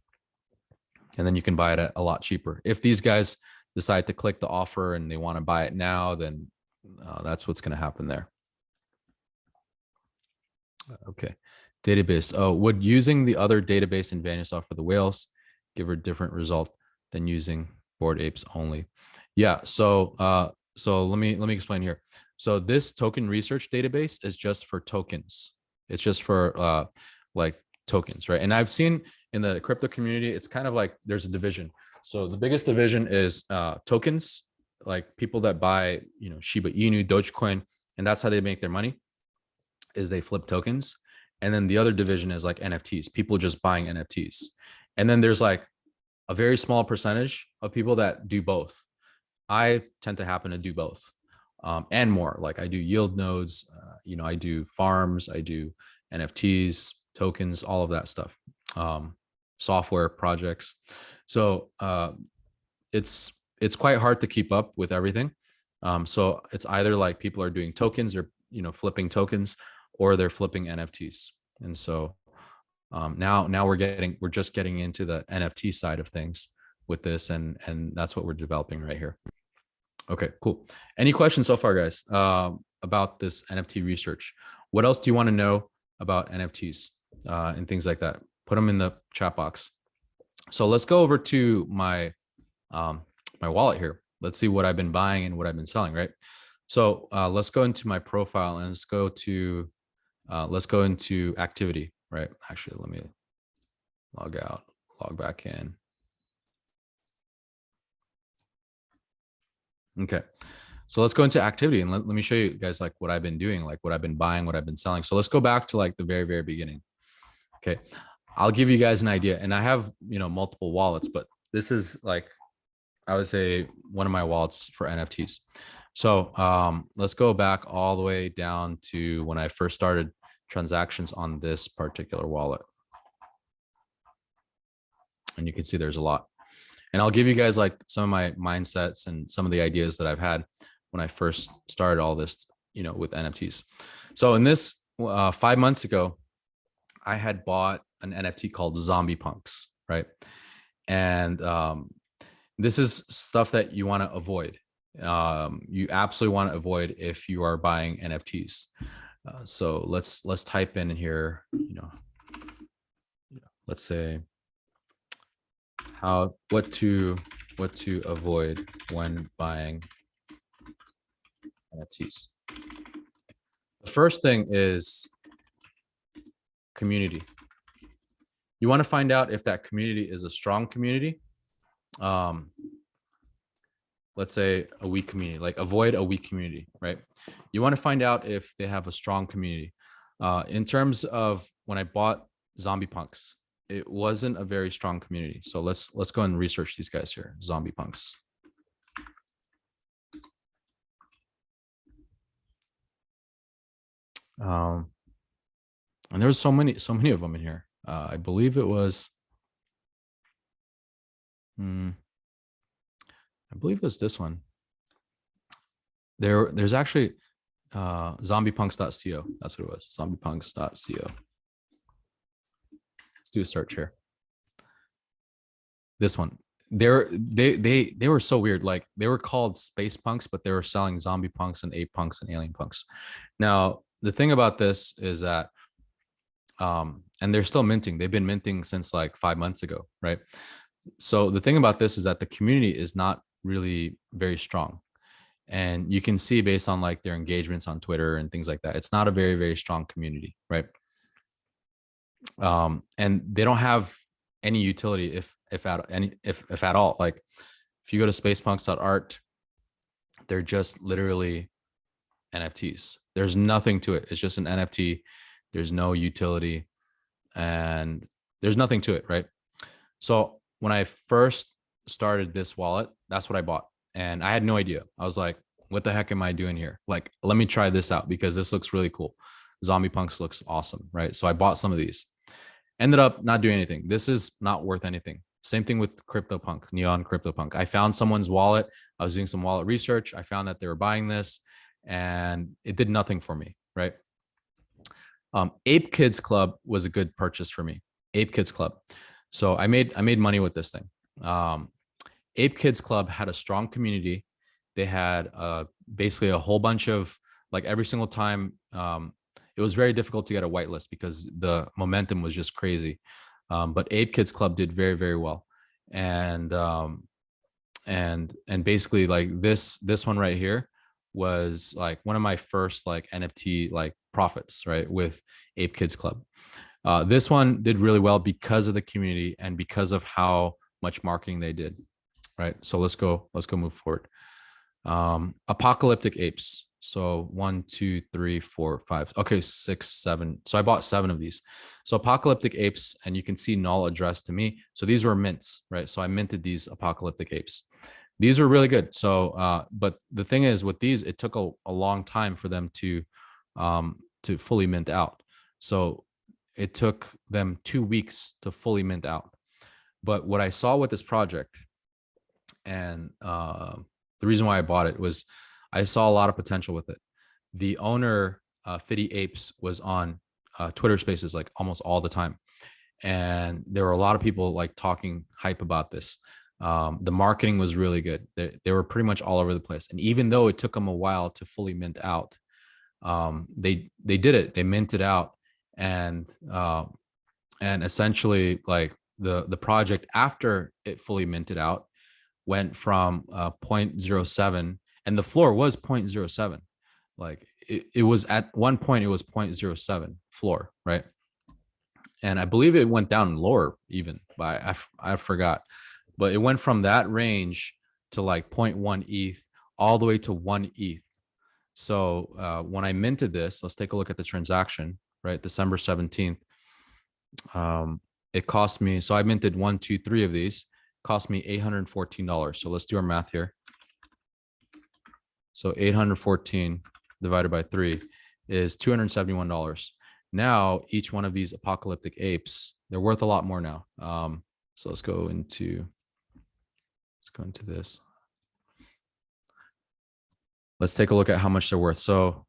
And then you can buy it at a lot cheaper. If these guys decide to click the offer and they want to buy it now, then that's what's going to happen there. Okay. Database. Oh, would using the other database in Vanyosoft for the whales give a different result than using Bored Apes only? Yeah. So let me explain here. So this token research database is just for tokens. It's just for like tokens, right? And I've seen in the crypto community, it's kind of like there's a division. So the biggest division is tokens, like people that buy, Shiba Inu, Dogecoin, and that's how they make their money, is they flip tokens. And then the other division is like NFTs, people just buying NFTs. And then there's like a very small percentage of people that do both. I tend to happen to do both, and more. Like I do yield nodes, I do farms, I do NFTs, tokens, all of that stuff, software projects. So it's quite hard to keep up with everything. So it's either like people are doing tokens or flipping tokens, or they're flipping NFTs. And so now we're just getting into the NFT side of things with this, and that's what we're developing right here. Okay, cool. Any questions so far, guys, about this NFT research? What else do you want to know about NFTs and things like that? Put them in the chat box. So let's go over to my my wallet here. Let's see what I've been buying and what I've been selling, right? So let's go into my profile and let's go into activity, right? Actually, let me log out, log back in. Okay, so let's go into activity and let me show you guys like what I've been doing, like what I've been buying, what I've been selling. So let's go back to like the very, very beginning. Okay, I'll give you guys an idea, and I have multiple wallets, but this is like, I would say, one of my wallets for NFTs. So let's go back all the way down to when I first started transactions on this particular wallet. And you can see there's a lot. And I'll give you guys like some of my mindsets and some of the ideas that I've had when I first started all this, with NFTs. So in this 5 months ago, I had bought an NFT called Zombie Punks, right? And this is stuff that you want to avoid. You absolutely want to avoid if you are buying NFTs. So let's type in here, let's say what to avoid when buying NFTs. The first thing is community. You want to find out if that community is a strong community. Let's say a weak community, like avoid a weak community, right? You want to find out if they have a strong community. In terms of when I bought Zombie Punks, it wasn't a very strong community. So let's go and research these guys here, Zombie Punks. And there was so many of them in here. I believe it was, I believe it was this one. There's actually zombiepunks.co. That's what it was. Zombiepunks.co. Let's do a search here. This one. They were so weird. Like they were called space punks, but they were selling zombie punks and ape punks and alien punks. Now, the thing about this is that and they're still minting. They've been minting since like 5 months ago, right? So the thing about this is that the community is not really very strong. And you can see based on like their engagements on Twitter and things like that, it's not a very, very strong community, right? And they don't have any utility if at all. Like if you go to spacepunks.art, they're just literally NFTs. There's nothing to it. It's just an NFT. There's no utility and there's nothing to it, right? So when I first started this wallet, that's what I bought. And I had no idea. I was like, what the heck am I doing here? Like, let me try this out because this looks really cool. Zombie Punks looks awesome, right? So I bought some of these. Ended up not doing anything. This is not worth anything. Same thing with CryptoPunk, Neon CryptoPunk. I found someone's wallet. I was doing some wallet research. I found that they were buying this and it did nothing for me, right? Ape Kids Club was a good purchase for me. Ape Kids Club. So I made money with this thing. Ape Kids Club had a strong community. They had basically a whole bunch of like every single time. It was very difficult to get a whitelist because the momentum was just crazy. But Ape Kids Club did very, very well. And basically like this one right here was like one of my first like NFT like profits, right? With Ape Kids Club. This one did really well because of the community and because of how much marketing they did, right? So let's go move forward. Apocalyptic Apes. So 1, 2, 3, 4, 5. Okay, 6, 7. So I bought 7 of these. So Apocalyptic Apes, and you can see null addressed to me. So these were mints, right? So I minted these Apocalyptic Apes. These were really good. So, but the thing is with these, it took a long time for them to fully mint out. So it took them 2 weeks to fully mint out. But what I saw with this project, and the reason why I bought it was I saw a lot of potential with it. The owner, Fiddy Apes, was on Twitter Spaces like almost all the time, and there were a lot of people like talking hype about this. The marketing was really good. They were pretty much all over the place, and even though it took them a while to fully mint out, they did it. They minted out, and essentially like the project after it fully minted out went from 0.07, and the floor was 0.07. Like it was at one point it was 0.07 floor, right? And I believe it went down lower even, but I forgot. But it went from that range to like 0.1 ETH all the way to 1 ETH. So when I minted this, let's take a look at the transaction, right? December 17th. It cost me, so I minted 1, 2, 3 of these, cost me $814. So let's do our math here. So 814 divided by 3 is $271. Now, each one of these apocalyptic apes, they're worth a lot more now. So let's go into this. Let's take a look at how much they're worth. So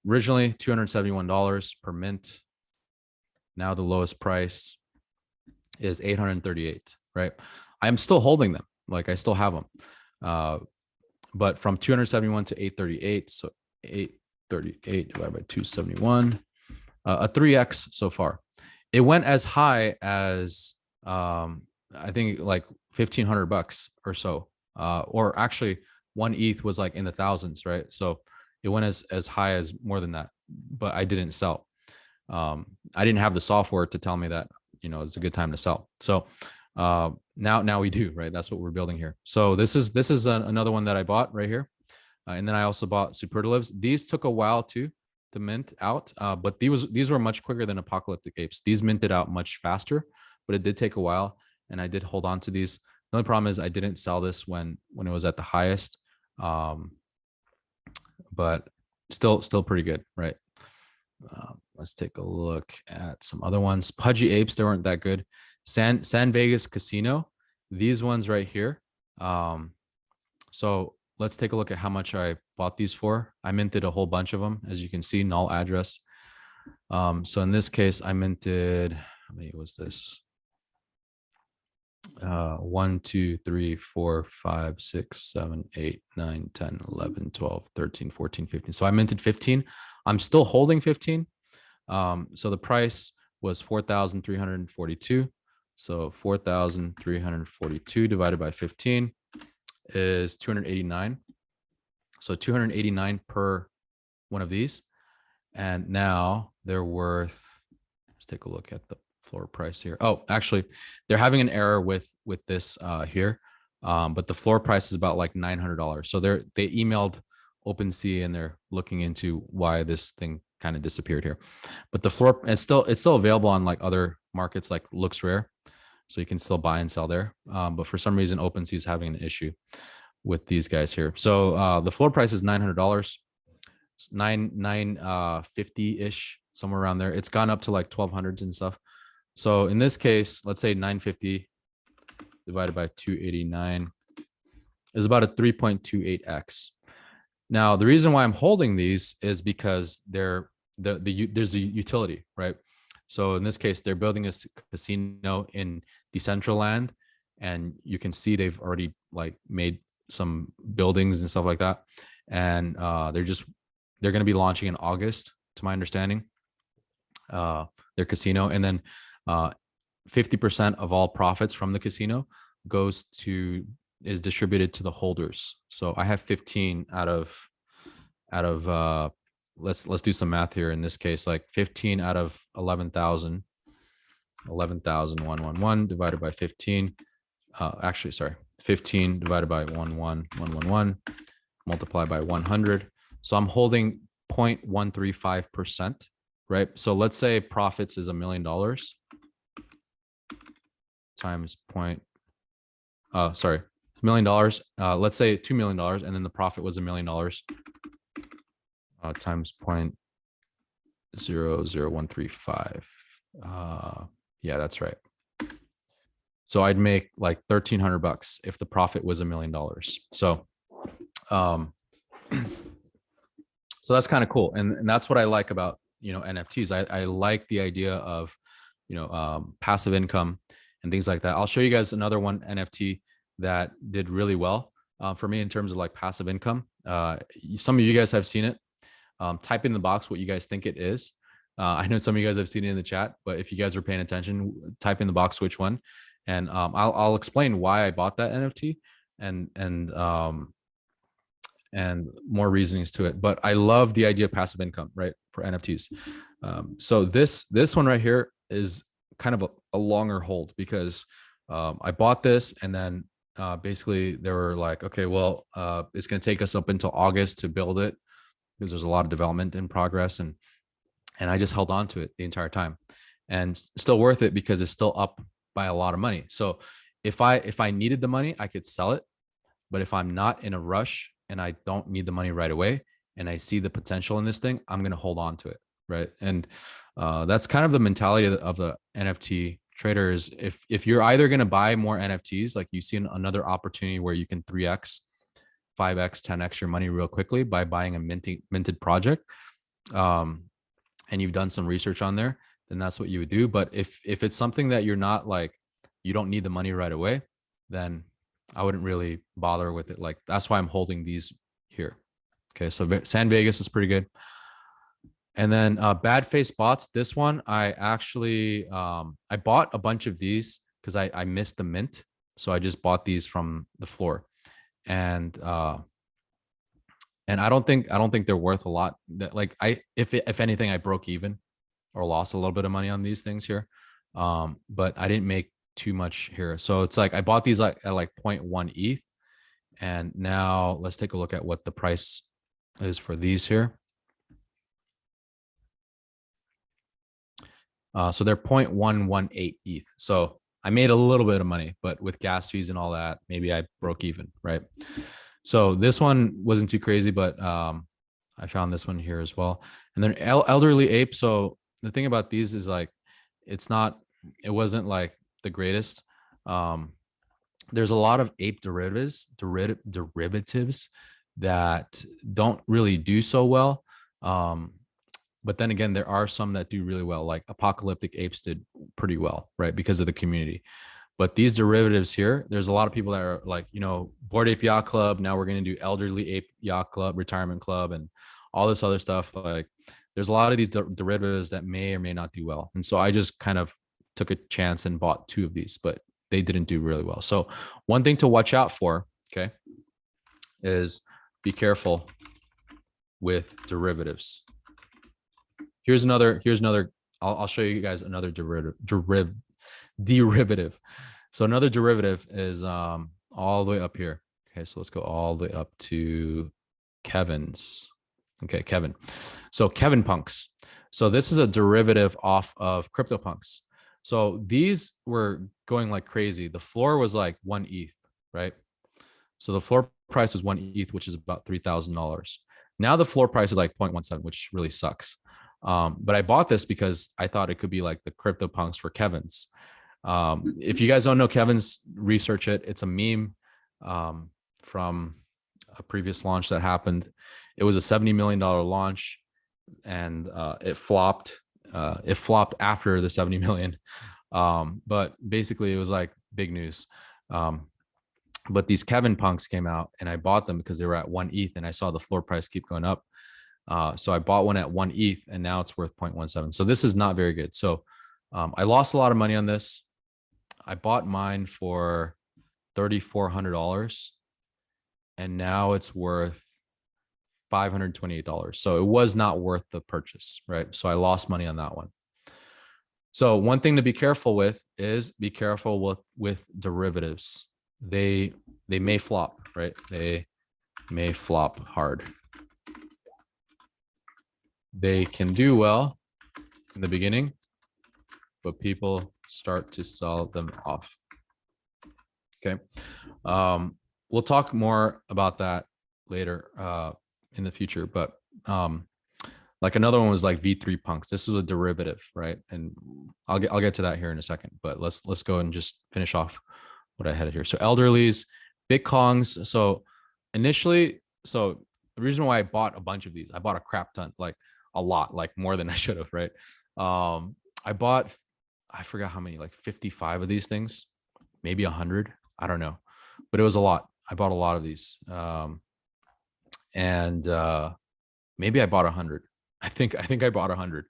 originally $271 per mint. Now the lowest price is 838, right? I'm still holding them. Like I still have them. But from 271 to 838, so 838 divided by 271, a 3x so far. It went as high as I think like $1,500 or so, or actually 1 ETH was like in the thousands, right? So it went as high as more than that, but I didn't sell. I didn't have the software to tell me that, you know, it's a good time to sell. So now we do, right? That's what we're building here. So this is another one that I bought right here. And then I also bought Superlatives. These took a while to mint out, but these were much quicker than Apocalyptic Apes. These minted out much faster, but it did take a while, and I did hold on to these. The only problem is I didn't sell this when it was at the highest, but still pretty good, right? Let's take a look at some other ones. Pudgy Apes, they weren't that good. San Vegas Casino, these ones right here. So let's take a look at how much I bought these for. I minted a whole bunch of them, as you can see, null address. So in this case, I minted, how many was this? 1, 2, 3, 4, 5, 6, 7, 8, 9, 10, 11, 12, 13, 14, 15. So I minted 15. I'm still holding 15. So the price was 4,342. So 4,342 divided by 15 is 289. So 289 per one of these. And now they're worth, let's take a look at the floor price here. Oh, actually, they're having an error with this here. But the floor price is about like $900. So they emailed OpenSea and they're looking into why this thing kind of disappeared here. But the floor, it's still available on like other markets like Looks Rare. So you can still buy and sell there. But for some reason, OpenSea is having an issue with these guys here. So the floor price is $900, 950 ish, somewhere around there. It's gone up to like 1200s and stuff. So in this case, let's say 950 divided by 289 is about a 3.28x. Now, the reason why I'm holding these is because there's a utility, right? So in this case, they're building a casino in Decentraland, and you can see they've already like made some buildings and stuff like that. And they're going to be launching in August, to my understanding, their casino. And then 50% of all profits from the casino is distributed to the holders. So I have 15 out of let's do some math here. In this case, like 15 out of 11,111 divided by 15. Actually, sorry, 15 divided by 11111 multiplied by 100. So I'm holding 0.135%, right? So let's say profits is $1 million times $1 million. Let's say $2 million, and then the profit was $1 million times 0.00135. Yeah, that's right. So I'd make like $1,300 if the profit was $1 million. So, so that's kind of cool, and that's what I like about NFTs. I like the idea of passive income and things like that. I'll show you guys another one NFT that did really well for me in terms of like passive income. Some of you guys have seen it. Type in the box what you guys think it is. I know some of you guys have seen it in the chat, but if you guys are paying attention, type in the box which one, and I'll explain why I bought that NFT and more reasonings to it. But I love the idea of passive income, right, for NFTs. So this one right here is kind of a longer hold, because I bought this, and then basically they were like, okay, well, it's going to take us up until August to build it, because there's a lot of development in progress, and I just held on to it the entire time, and still worth it because it's still up by a lot of money. So if I needed the money, I could sell it. But if I'm not in a rush and I don't need the money right away, and I see the potential in this thing, I'm going to hold on to it, right? And that's kind of the mentality of the NFT traders. If you're either going to buy more NFTs, like you see another opportunity where you can 3x, 5x, 10x your money real quickly by buying a minted project, and you've done some research on there, then that's what you would do. But if it's something that you're not like, you don't need the money right away, then I wouldn't really bother with it. Like, that's why I'm holding these here. Okay, so San Vegas is pretty good. And then Bad Face Bots, this one, I actually, I bought a bunch of these because I missed the mint. So I just bought these from the floor. And I don't think they're worth a lot. That, like, if anything, I broke even or lost a little bit of money on these things here. But I didn't make too much here. So it's like I bought these at like 0.1 ETH. And now let's take a look at what the price is for these here. So they're 0.118 ETH. So I made a little bit of money, but with gas fees and all that, maybe I broke even, right? So this one wasn't too crazy, but I found this one here as well. And then Elderly Ape. So the thing about these is like, it wasn't like the greatest. There's a lot of ape derivatives that don't really do so well. But then again, there are some that do really well, like Apocalyptic Apes did pretty well, right? Because of the community. But these derivatives here, there's a lot of people that are like, Bored Ape Yacht Club. Now we're going to do Elderly Ape Yacht Club, Retirement Club, and all this other stuff. Like there's a lot of these derivatives that may or may not do well. And so I just kind of took a chance and bought 2 of these, but they didn't do really well. So one thing to watch out for, okay, is be careful with derivatives. Here's another, I'll show you guys another derivative. So another derivative is all the way up here. Okay, so let's go all the way up to Kevin's. Okay, Kevin. So Kevin Punks. So this is a derivative off of CryptoPunks. So these were going like crazy. The floor was like 1 ETH, right? So the floor price was 1 ETH, which is about $3,000. Now the floor price is like 0.17, which really sucks. But I bought this because I thought it could be like the CryptoPunks for Kevin's. If you guys don't know Kevin's, research it. It's a meme from a previous launch that happened. It was a $70 million launch, and it flopped. It flopped after the 70 million. But basically it was like big news. But these Kevin Punks came out, and I bought them because they were at 1 ETH, and I saw the floor price keep going up. So I bought one at 1 ETH, and now it's worth 0.17. So this is not very good. So I lost a lot of money on this. I bought mine for $3,400, and now it's worth $528. So it was not worth the purchase, right? So I lost money on that one. So one thing to be careful with is be careful with derivatives. They may flop, right? They may flop hard. They can do well in the beginning, but people start to sell them off. Okay. We'll talk more about that later in the future, but like another one was like V3 Punks. This was a derivative, right? And I'll get to that here in a second, but let's go and just finish off what I had here. So elderlies, Bitcongs. So initially, so the reason why I bought a bunch of these, I bought a crap ton, like a lot, like more than I should have, right? I bought, I forgot how many, like 55 of these things, maybe 100. I don't know, but it was a lot. I bought a lot of these. And maybe I bought 100. I think I bought 100.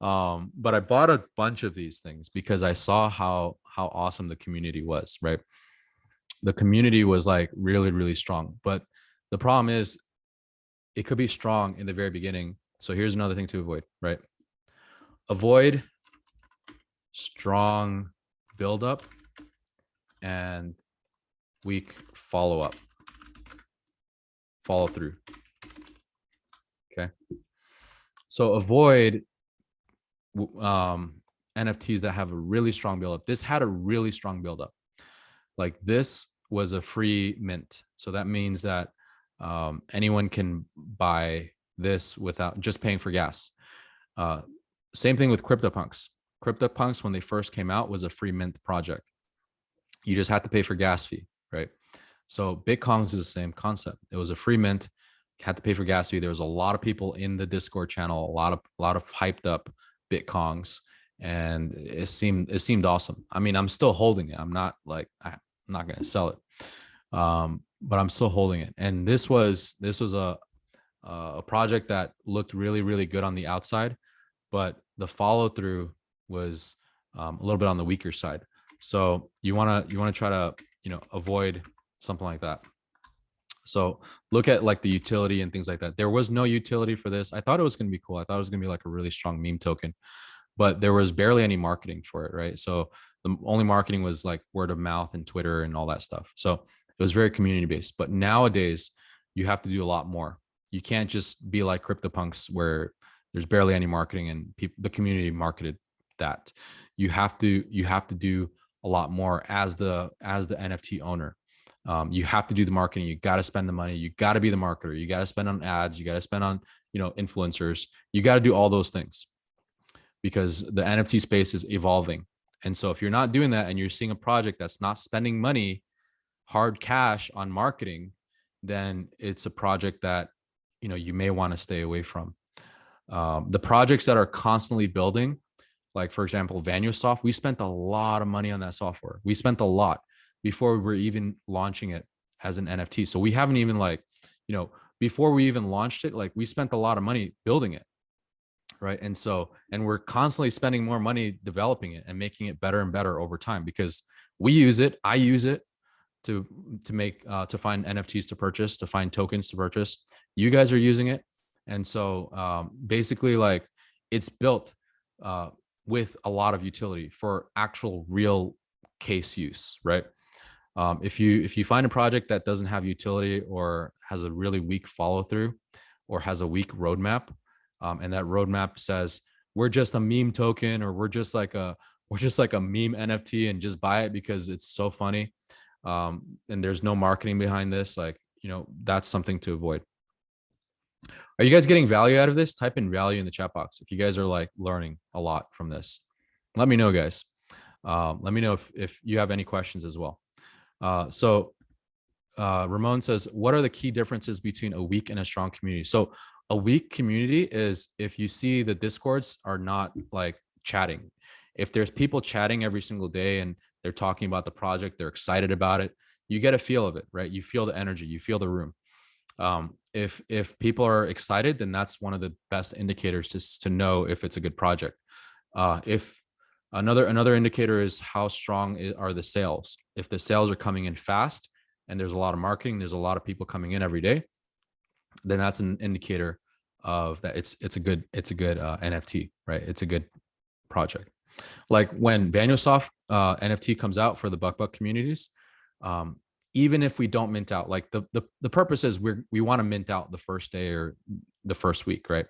But I bought a bunch of these things because I saw how awesome the community was, right? The community was like really, really strong. But the problem is it could be strong in the very beginning. So here's another thing to avoid, right? Avoid strong buildup and weak follow through. Okay. So avoid NFTs that have a really strong buildup. This had a really strong buildup. Like this was a free mint. So that means that anyone can buy this without just paying for gas. Same thing with CryptoPunks. CryptoPunks, when they first came out, was a free mint project. You just had to pay for gas fee, right? So Bitcongs is the same concept. It was a free mint, had to pay for gas fee. There was a lot of people in the Discord channel, a lot of hyped up Bitcongs, and it seemed awesome. I mean, I'm still holding it. I'm not going to sell it, but I'm still holding it. And this was a project that looked really, really good on the outside, but the follow through was a little bit on the weaker side. So you want to try to avoid something like that. So look at like the utility and things like that. There was no utility for this. I thought it was going to be cool. I thought it was going to be like a really strong meme token, but there was barely any marketing for it, right? So the only marketing was like word of mouth and Twitter and all that stuff. So it was very community based. But nowadays you have to do a lot more. You can't just be like CryptoPunks where there's barely any marketing and the community marketed that. You have to do a lot more as the NFT owner. You have to do the marketing. You got to spend the money. You got to be the marketer. You got to spend on ads. You got to spend on, influencers. You got to do all those things because the NFT space is evolving. And so if you're not doing that and you're seeing a project that's not spending money, hard cash on marketing, then it's a project that, you know, you may want to stay away from. The projects that are constantly building, like for example, ValueSoft, we spent a lot of money on that software. We spent a lot before we were even launching it as an NFT. So we haven't even like, you know, before we even launched it, like we spent a lot of money building it. Right. And so, and we're constantly spending more money developing it and making it better and better over time, because we use it. I use it to make, to find NFTs to purchase, to find tokens to purchase. You guys are using it. And so basically like it's built with a lot of utility for actual real case use, right? If you find a project that doesn't have utility or has a really weak follow through or has a weak roadmap, and that roadmap says we're just a meme token, or we're just like a meme NFT and just buy it because it's so funny, and there's no marketing behind this, like, you know, that's something to avoid. Are you guys getting value out of this? Type in value in the chat box if you guys are like learning a lot from this. Let me know, guys. Let me know if you have any questions as well. Ramon says, what are the key differences between a weak and a strong community? So a weak community is if you see the discords are not like chatting. If there's people chatting every single day and they're talking about the project, they're excited about it, you get a feel of it, right? You feel the energy, you feel the room. If people are excited, then that's one of the best indicators to know if it's a good project. If another indicator is how strong are the sales. If the sales are coming in fast and there's a lot of marketing, there's a lot of people coming in every day, then that's an indicator of that it's a good NFT, right? It's a good project. Like when ValueSoft NFT comes out for the Buck Buck communities, even if we don't mint out, like the purpose is we want to mint out the first day or the first week, right?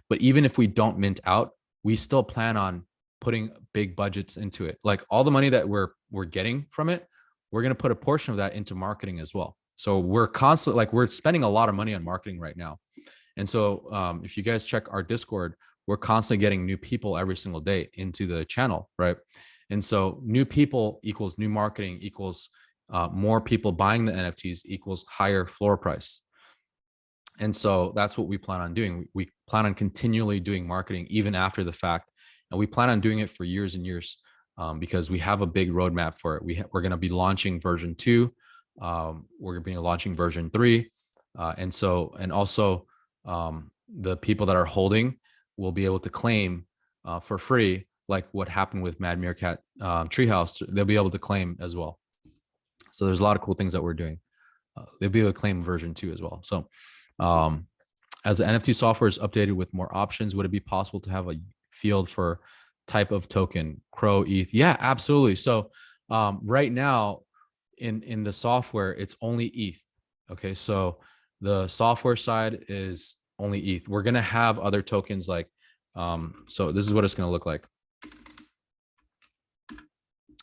But even if we don't mint out, we still plan on putting big budgets into it. Like all the money that we're getting from it, we're going to put a portion of that into marketing as well. So we're constantly like, we're spending a lot of money on marketing right now. And so if you guys check our Discord, we're constantly getting new people every single day into the channel, right? And so new people equals new marketing equals more people buying the NFTs equals higher floor price. And so that's what we plan on doing. We plan on continually doing marketing even after the fact. And we plan on doing it for years and years because we have a big roadmap for it. We're going to be launching version 2. We're going to be launching version 3. And also the people that are holding will be able to claim for free, like what happened with Mad Meerkat Treehouse. They'll be able to claim as well. So there's a lot of cool things that we're doing. They'll be able to claim version 2 as well. So as the NFT software is updated with more options, would it be possible to have a field for type of token, Crow, ETH? Yeah, absolutely. So right now in the software, it's only ETH. Okay, so the software side is only ETH. We're gonna have other tokens like, so this is what it's gonna look like.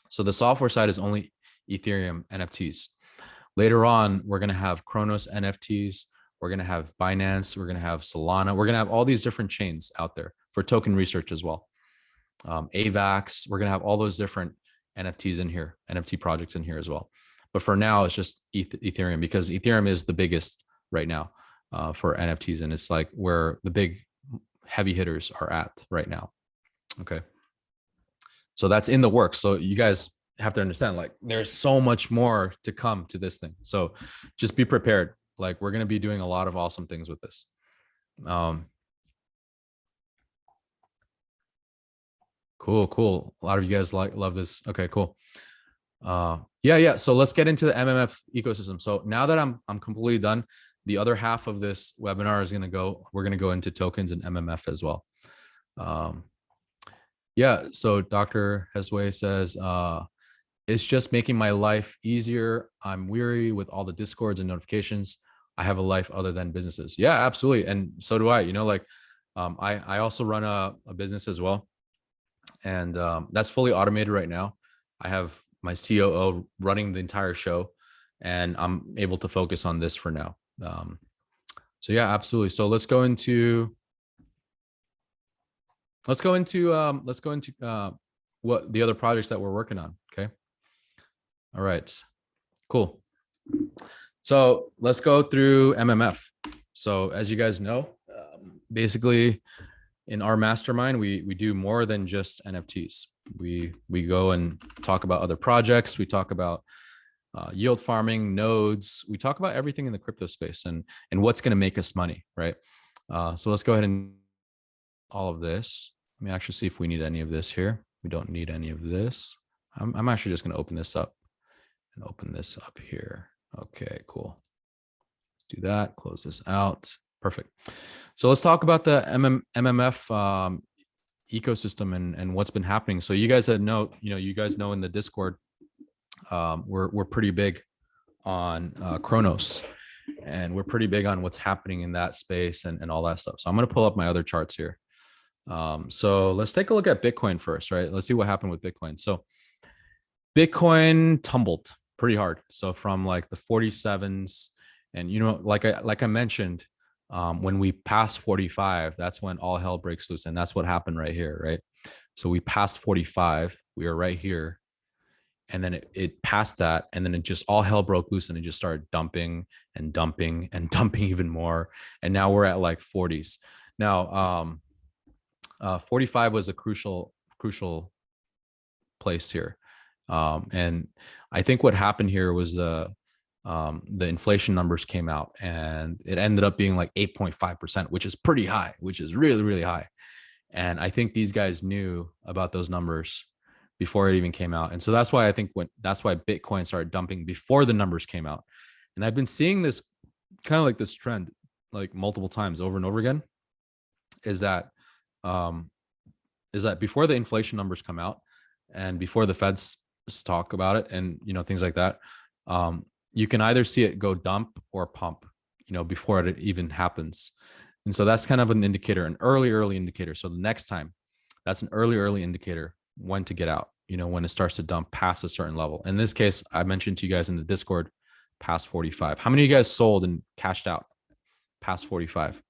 So the software side is only Ethereum NFTs. Later on, we're gonna have Kronos NFTs. We're gonna have Binance. We're gonna have Solana. We're gonna have all these different chains out there for token research as well. AVAX. We're gonna have all those different NFTs in here, NFT projects in here as well. But for now, it's just Ethereum because Ethereum is the biggest right now for NFTs, and it's like where the big heavy hitters are at right now. Okay, so that's in the works. So you guys have to understand, like, there's so much more to come to this thing. So just be prepared. Like, we're gonna be doing a lot of awesome things with this. Cool. A lot of you guys love this. Okay, cool. Yeah. So let's get into the MMF ecosystem. So now that I'm completely done, the other half of this webinar is we're gonna go into tokens and MMF as well. Yeah, so Dr. Hesway says, it's just making my life easier. I'm weary with all the discords and notifications. I have a life other than businesses. Yeah, absolutely. And so do I, like, I also run a business as well. And that's fully automated right now. I have my COO running the entire show, and I'm able to focus on this for now. So yeah, absolutely. So let's go into what the other projects that we're working on. Okay. All right, cool. So let's go through MMF. So as you guys know, basically in our mastermind, we do more than just NFTs. We go and talk about other projects. We talk about yield farming, nodes. We talk about everything in the crypto space and what's going to make us money, right? So let's go ahead and all of this. Let me actually see if we need any of this here. We don't need any of this. I'm actually just going to open this up and open this up here. Okay, cool. Let's do that. Close this out. Perfect. So let's talk about the MMF ecosystem and what's been happening. So you guys know, you guys know in the Discord, we're pretty big on Chronos, and we're pretty big on what's happening in that space and all that stuff. So I'm going to pull up my other charts here. So let's take a look at Bitcoin first, right? Let's see what happened with Bitcoin. So Bitcoin tumbled pretty hard. So from like the 47s, and like I mentioned, when we pass 45, that's when all hell breaks loose, and that's what happened right here, right? So we passed 45, we are right here, and then it passed that, and then it just all hell broke loose, and it just started dumping and dumping and dumping even more, and now we're at like 40s. Now 45 was a crucial place here, and I think what happened here was the inflation numbers came out, and it ended up being like 8.5%, which is pretty high, which is really, really high. And I think these guys knew about those numbers before it even came out. And so that's why I think that's why Bitcoin started dumping before the numbers came out. And I've been seeing this kind of like this trend, like multiple times over and over again, is that before the inflation numbers come out and before the Feds talk about it and, things like that, you can either see it go dump or pump, before it even happens. And so that's kind of an indicator, an early indicator. So the next time, that's an early indicator when to get out, when it starts to dump past a certain level. In this case, I mentioned to you guys in the Discord, past 45. How many of you guys sold and cashed out past 45?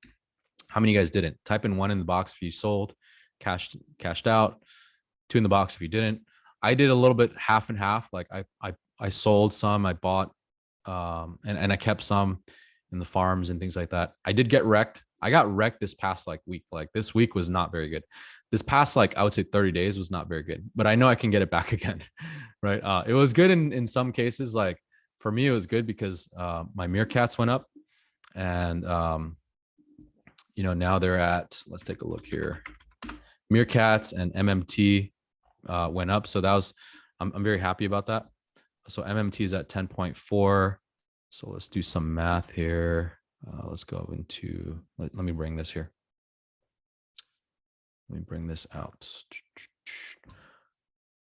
How many of you guys didn't? Type in 1 in the box if you sold, cashed out, 2 in the box if you didn't. I did a little bit half and half. Like I sold some, I bought, and I kept some in the farms and things like that. I did get wrecked. I got wrecked this past week. Like this week was not very good. This past I would say 30 days was not very good, but I know I can get it back again, right? It was good in some cases. Like for me, it was good because my Meerkats went up, and now they're at, let's take a look here. Meerkats and MMT went up, so that was I'm very happy about that. So MMT is at 10.4. So let's do some math here. Let's go into, let me bring this here. Let me bring this out.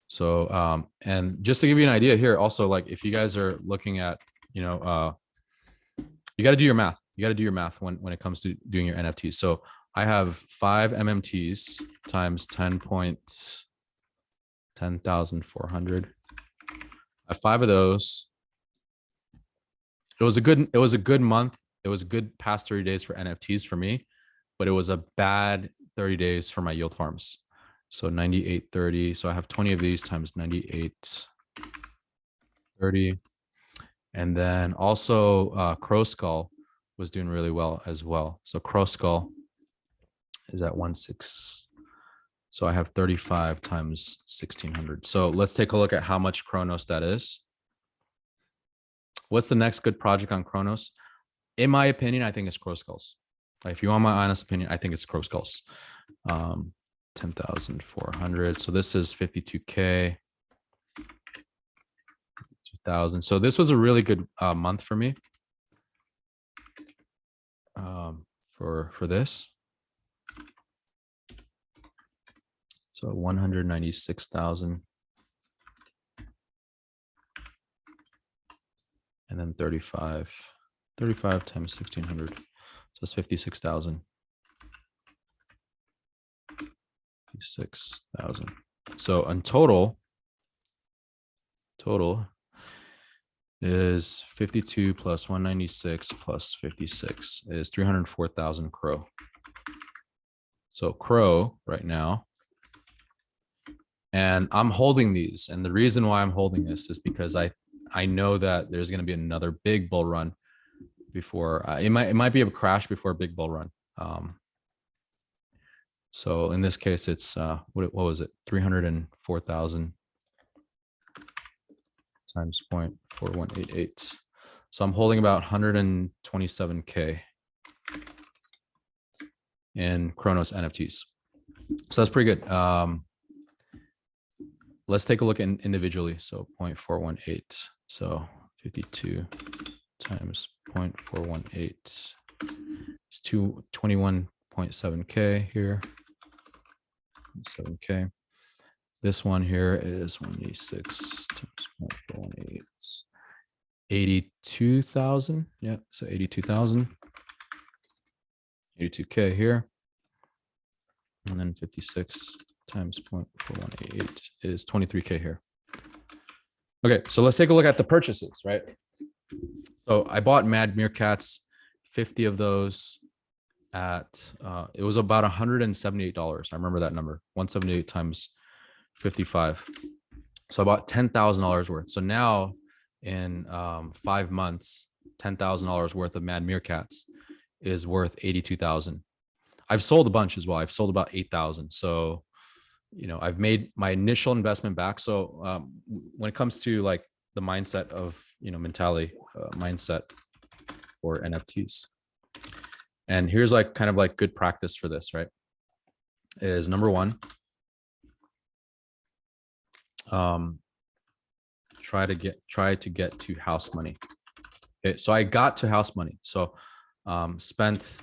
So, and just to give you an idea here, also, like if you guys are looking at, you got to do your math. You got to do your math when it comes to doing your NFTs. So I have 5 MMTs times 10,400. I have 5 of those. It was a good month. It was a good past 30 days for NFTs for me, but it was a bad 30 days for my yield farms. So 98.30. So I have 20 of these times 98.30. And then also Crow Skull was doing really well as well. So Crow Skull is at 1.6. So I have 35 times 1,600. So let's take a look at how much Chronos that is. What's the next good project on Chronos? In my opinion, I think it's Crow Skulls. Like if you want my honest opinion, I think it's Crow Skulls. 10,400. So this is 52K. 2,000. So this was a really good month for me. For this. So 196,000. And then 35 times 1,600. So that's 56,000. 56,000. So in total is 52 plus 196 plus 56 is 304,000 Crow. So Crow right now. And I'm holding these. And the reason why I'm holding this is because I I know that there's going to be another big bull run before it might be a crash before a big bull run. So in this case, it's what was it? 304,000 times 0.4188. So I'm holding about 127K in Kronos NFTs. So that's pretty good. Let's take a look in individually. So 0.418. So 52 times 0.418 is 21.7K here. 7K. This one here is 186 times 0.418. 82,000. Yeah, so 82,000. 82K here. And then 56 times 0.418 is 23K here. Okay, so let's take a look at the purchases, right? So I bought Mad Meerkats, 50 of those at, it was about $178. I remember that number, 178 times 55. So I bought $10,000 worth. So now in 5 months, $10,000 worth of Mad Meerkats is worth 82,000. I've sold a bunch as well. I've sold about 8,000. So, you know, I've made my initial investment back. So when it comes to like the mindset of, you know, mentality, mindset for NFTs. And here's like kind of like good practice for this, right? Is number one, try to get to house money. Okay, so I got to house money. So spent,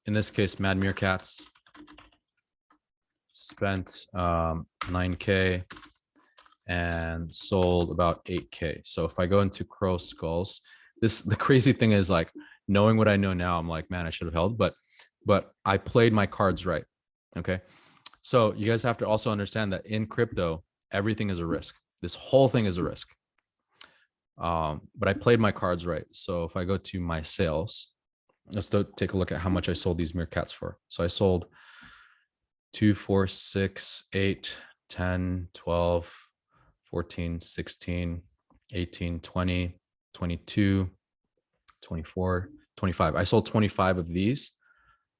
in this case, Mad Meerkats, spent 9K and sold about 8K. So if I go into Crow Skulls, the crazy thing is like knowing what I know now, I'm like, man, I should have held, but I played my cards right. Okay. So you guys have to also understand that in crypto, everything is a risk. This whole thing is a risk. But I played my cards right. So if I go to my sales, let's take a look at how much I sold these Meerkats for. So I sold 2, 4, 6, 8, 10, 12, 14, 16, 18, 20, 22, 24, 25. I sold 25 of these.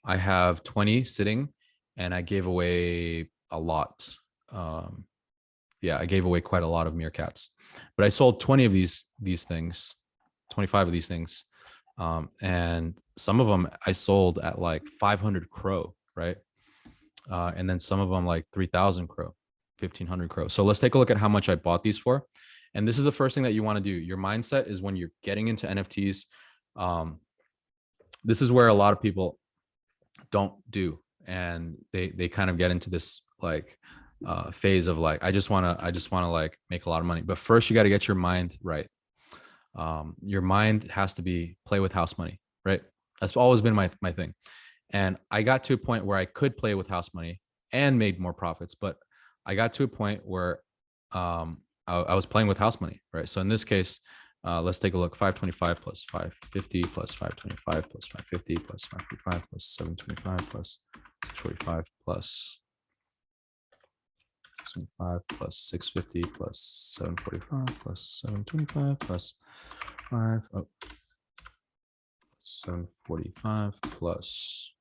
I have 20 sitting and I gave away a lot. Yeah, I gave away quite a lot of Meerkats, but I sold 20 of these things, 25 of these things. And some of them I sold at like 500 Crow, right? And then some of them like 3,000 Crow, 1,500 Crow. So let's take a look at how much I bought these for. And this is the first thing that you want to do. Your mindset is when you're getting into NFTs. This is where a lot of people don't do, and they kind of get into this like phase of like, I just want to like make a lot of money. But first you got to get your mind right. Your mind has to be play with house money, right? That's always been my thing. And I got to a point where I could play with house money and made more profits, but I got to a point where I was playing with house money, right? So in this case, let's take a look. 525 plus 550 plus 525 plus 550 plus 555 plus 725 plus 645 plus 625 plus 650 plus 745 plus 725 plus 745 plus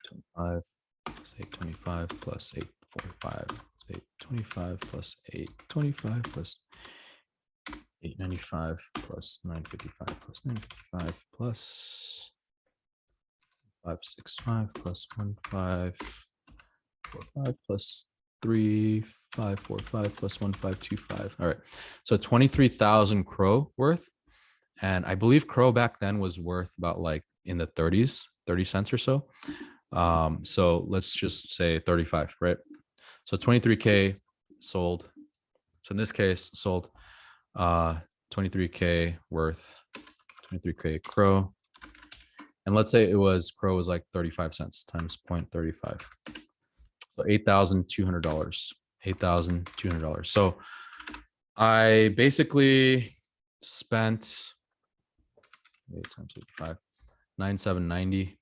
25 plus 825 plus 845 plus 825 plus 825 plus 895 plus 955 plus 955 plus 565 plus 1545 plus 3545 plus 1525. All right, so 23,000 Crow worth. And I believe Crow back then was worth about like in the 30s, 30 cents or so. So let's just say 35, right? So 23K sold. So in this case, sold 23K worth, 23K Crow. And let's say Crow was like 35 cents times 0.35. So $8,200, $8,200. So I basically spent 8 times 85, 9,790,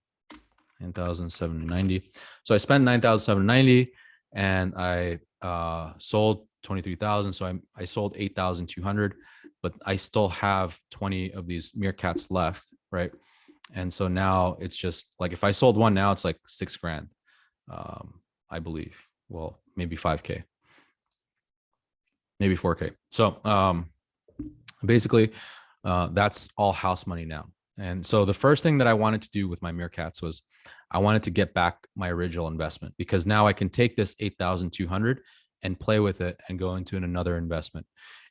9,790. So I spent 9,790 and I sold 23,000. So I sold 8,200, but I still have 20 of these Meerkats left, right? And so now it's just like, if I sold one now, it's like $6,000, I believe. Well, maybe 5K, maybe 4K. So basically, that's all house money now. And so the first thing that I wanted to do with my Meerkats was I wanted to get back my original investment, because now I can take this 8,200 and play with it and go into another investment.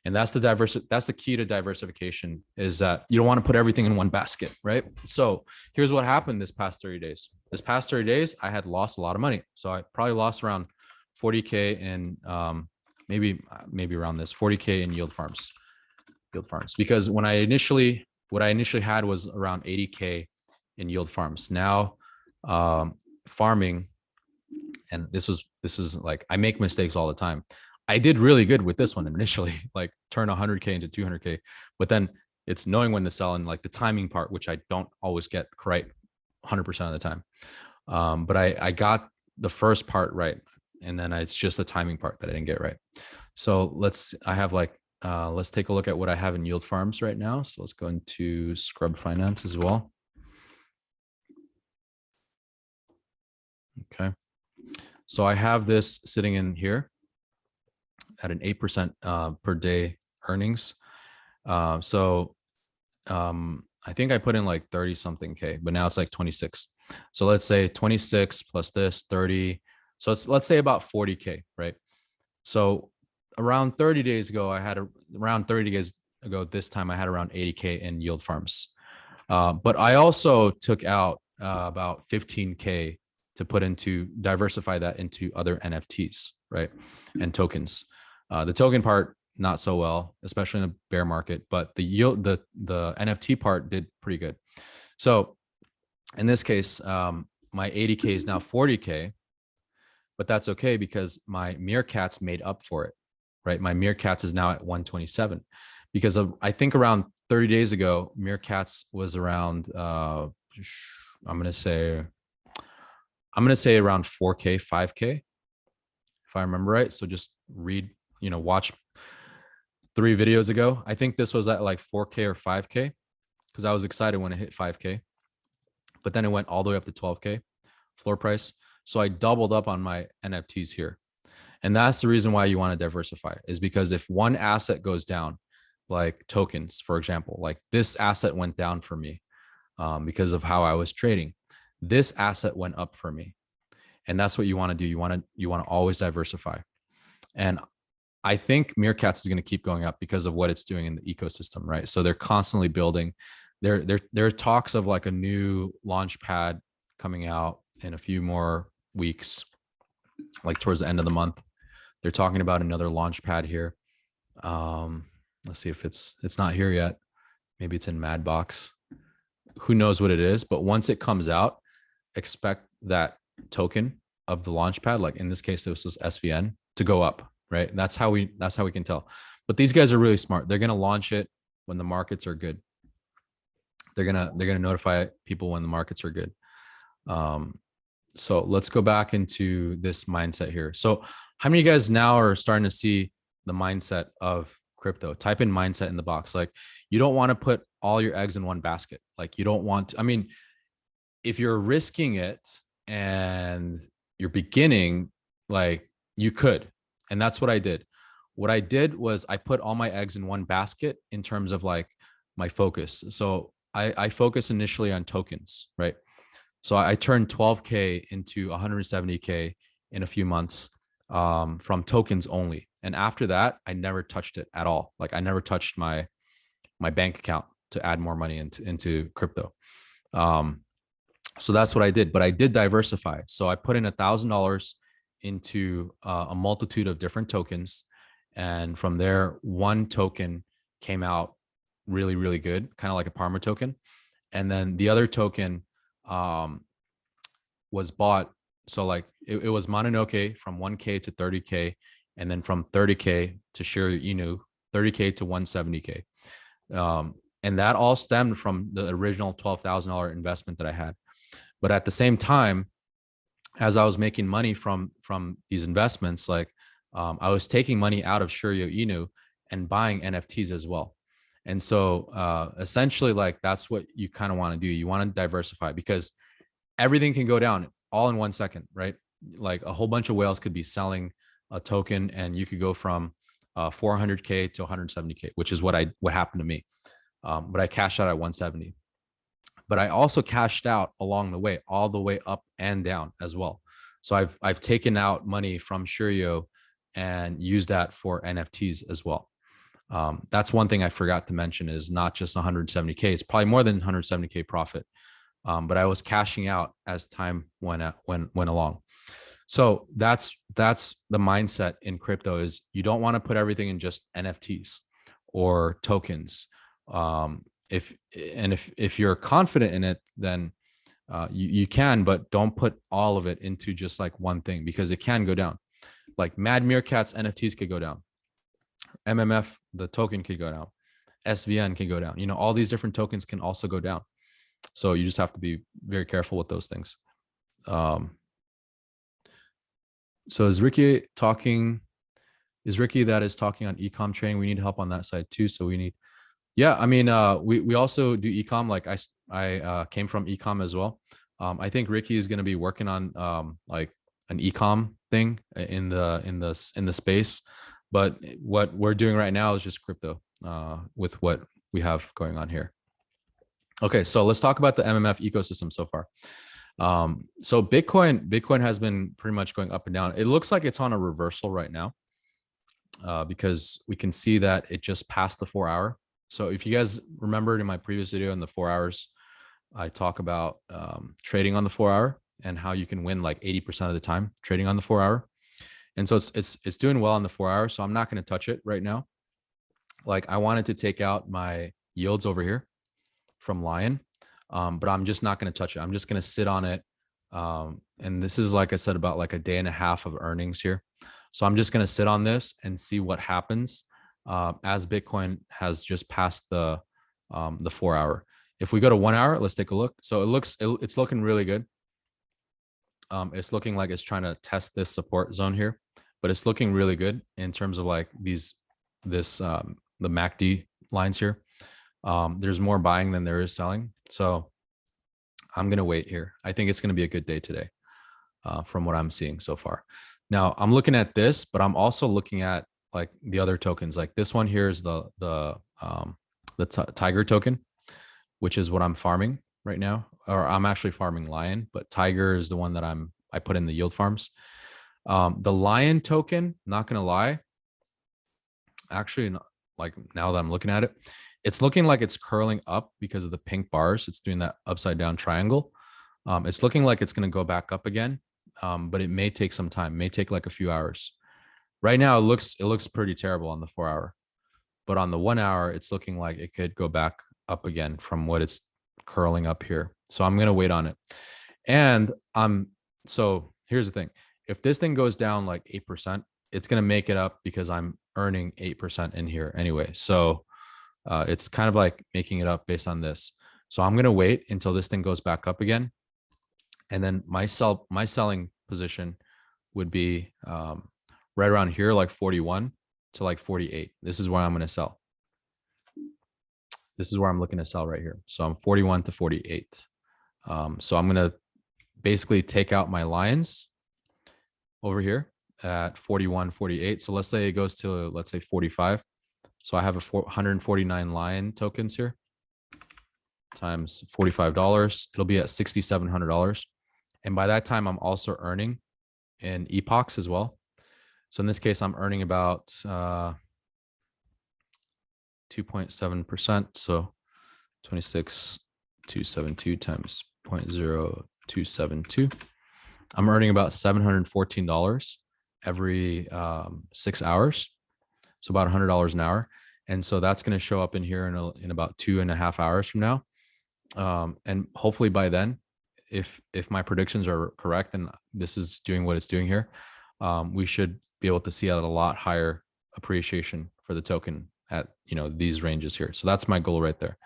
And that's the key to diversification, is that you don't want to put everything in one basket, right? So here's what happened this past 30 days. This past 30 days, I had lost a lot of money. So I probably lost around 40K in maybe around this 40K in yield farms, because what I initially had was around 80K in yield farms. Now farming, and this is like, I make mistakes all the time. I did really good with this one initially, like turn 100K into 200K, but then it's knowing when to sell, and like the timing part, which I don't always get right 100% of the time. But I got the first part right, and then it's just the timing part that I didn't get right. So let's take a look at what I have in yield farms right now. So let's go into Scrub Finance as well. Okay. So I have this sitting in here at an 8% per day earnings. I think I put in like 30 something K, but now it's like 26. So let's say 26 plus this 30. So let's say about 40K, right? So around 30 days ago, this time I had around 80K in yield farms. But I also took out about 15K to put into, diversify that into other NFTs, right? And tokens. The token part, not so well, especially in the bear market, but the yield, the NFT part did pretty good. So in this case, my 80K is now 40K, but that's okay because my Meerkats made up for it, right? My Meerkats is now at 127 because of, I think around 30 days ago, Meerkats was around, I'm going to say around 4K, 5K, if I remember right. So just watch 3 videos ago. I think this was at like 4K or 5K because I was excited when it hit 5K, but then it went all the way up to 12K floor price. So I doubled up on my NFTs here. And that's the reason why you want to diversify, is because if one asset goes down, like tokens, for example, like this asset went down for me because of how I was trading. This asset went up for me. And that's what you want to do. You want to always diversify. And I think Meerkats is going to keep going up because of what it's doing in the ecosystem, right? So they're constantly building. There are talks of like a new launch pad coming out in a few more weeks, like towards the end of the month. They're talking about another launch pad here. Let's see if it's not here yet. Maybe it's in Madbox. Who knows what it is? But once it comes out, expect that token of the launch pad, like in this case, this was SVN, to go up, right? That's how we can tell. But these guys are really smart. They're gonna launch it when the markets are good. They're gonna notify people when the markets are good. So let's go back into this mindset here. So how many of you guys now are starting to see the mindset of crypto? Type in mindset in the box. Like, you don't want to put all your eggs in one basket. Like, you don't want to, I mean, if you're risking it and you're beginning, like, you could. And that's what I did. What I did was I put all my eggs in one basket in terms of like my focus. So I focused initially on tokens, right? So I turned 12K into 170K in a few months from tokens only. And after that, I never touched it at all. Like, I never touched my bank account to add more money into crypto. So that's what I did. But I did diversify. So I put in $1,000 into a multitude of different tokens. And from there, one token came out really, really good, kind of like a Parma token. And then the other token was bought. So like it was Mononoke from 1K to 30K, and then from 30K to Shiru Inu, 30K to 170K. And that all stemmed from the original $12,000 investment that I had. But at the same time, as I was making money from these investments, like I was taking money out of Shuryo Inu and buying NFTs as well. And so essentially, like, that's what you kind of want to do. You want to diversify because everything can go down all in 1 second, right? Like a whole bunch of whales could be selling a token and you could go from 400K to 170K, which is what happened to me. But I cashed out at 170. But I also cashed out along the way, all the way up and down as well. So I've taken out money from Shuryo and used that for NFTs as well. That's one thing I forgot to mention is not just 170K. It's probably more than 170K profit. But I was cashing out as time went along. So that's the mindset in crypto is you don't want to put everything in just NFTs or tokens. If you're confident in it, then you can, but don't put all of it into just like one thing because it can go down. Like Mad Meerkat's NFTs could go down. MMF, the token could go down. SVN can go down. You know, all these different tokens can also go down. So you just have to be very careful with those things. So is Ricky talking? Is Ricky that is talking on ecom trading? We need help on that side too. So we need, yeah. I mean, we also do ecom. Like I came from ecom as well. I think Ricky is going to be working on like an ecom thing in the space. But what we're doing right now is just crypto with what we have going on here. Okay, so let's talk about the MMF ecosystem so far. So Bitcoin has been pretty much going up and down. It looks like it's on a reversal right now because we can see that it just passed the 4 hour. So if you guys remembered in my previous video in the 4 hours, I talk about trading on the 4 hour and how you can win like 80% of the time trading on the 4 hour. And so it's doing well on the 4 hour. So I'm not going to touch it right now. Like I wanted to take out my yields over here from Lion, but I'm just not going to touch it. I'm just going to sit on it. And this is, like I said, about like a day and a half of earnings here. So I'm just going to sit on this and see what happens as Bitcoin has just passed the 4 hour. If we go to 1 hour, let's take a look. So it's looking really good. It's looking like it's trying to test this support zone here, but it's looking really good in terms of like the MACD lines here. There's more buying than there is selling. So I'm going to wait here. I think it's going to be a good day today from what I'm seeing so far. Now I'm looking at this, but I'm also looking at like the other tokens. Like this one here is the Tiger token, which is what I'm farming right now, or I'm actually farming Lion, but Tiger is the one that I put in the yield farms. The Lion token, not going to lie, actually, like now that I'm looking at it, it's looking like it's curling up because of the pink bars. It's doing that upside down triangle. It's looking like it's going to go back up again, but it may take some time. It may take like a few hours. Right now, it looks pretty terrible on the 4 hour, but on the 1 hour, it's looking like it could go back up again from what it's curling up here. So I'm going to wait on it. And so here's the thing. If this thing goes down like 8%, it's going to make it up because I'm earning 8% in here anyway. So it's kind of like making it up based on this. So I'm going to wait until this thing goes back up again. And then my selling position would be right around here, like 41 to like 48. This is where I'm going to sell. This is where I'm looking to sell right here. So I'm 41 to 48. So I'm going to basically take out my lines over here at 41, 48. So let's say it goes to, let's say 45. So I have 149 Lion tokens here times $45. It'll be at $6,700. And by that time, I'm also earning in epochs as well. So in this case, I'm earning about 2.7%. So 26,272 times 0.0272. I'm earning about $714 every 6 hours. So about $100 an hour. And so that's going to show up in here in about 2.5 hours from now. And hopefully by then, if my predictions are correct and this is doing what it's doing here, we should be able to see a lot higher appreciation for the token at, these ranges here. So that's my goal right there.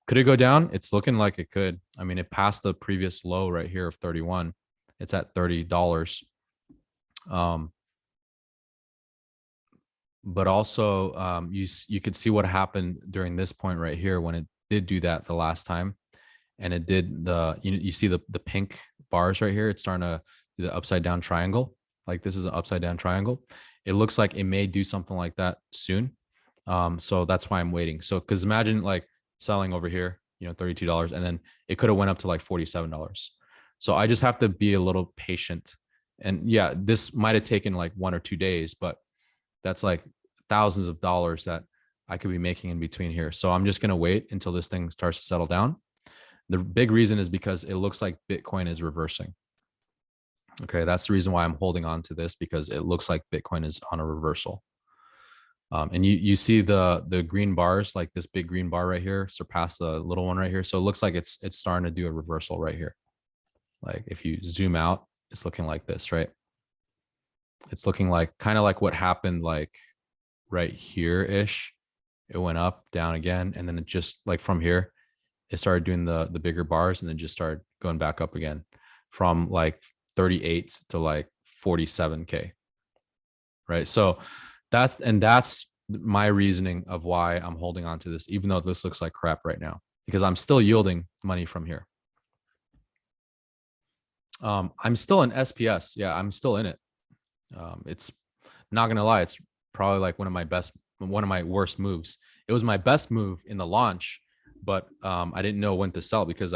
Could it go down? It's looking like it could. I mean, it passed the previous low right here of 31. It's at $30. but also you could see what happened during this point right here when it did do that the last time, and it did you see the pink bars right here. It's starting to do the upside down triangle. Like this is an upside down triangle. It looks like it may do something like that soon. So that's why I'm waiting. So because imagine like selling over here, $32, and then it could have went up to like $47. So I just have to be a little patient. And yeah, this might have taken like 1 or 2 days, but that's like thousands of dollars that I could be making in between here. So I'm just going to wait until this thing starts to settle down. The big reason is because it looks like Bitcoin is reversing. Okay, that's the reason why I'm holding on to this, because it looks like Bitcoin is on a reversal. And you see the green bars, like this big green bar right here, surpass the little one right here. So it looks like it's starting to do a reversal right here. Like if you zoom out, it's looking like this, right? It's looking like kind of like what happened like right here ish. It went up, down again, and then it just like from here, it started doing the bigger bars and then just started going back up again from like 38 to like 47K. Right. So that's my reasoning of why I'm holding on to this, even though this looks like crap right now, because I'm still yielding money from here. I'm still in SPS. Yeah, I'm still in it. It's not going to lie. It's probably like one of my worst moves. It was my best move in the launch, but I didn't know when to sell, because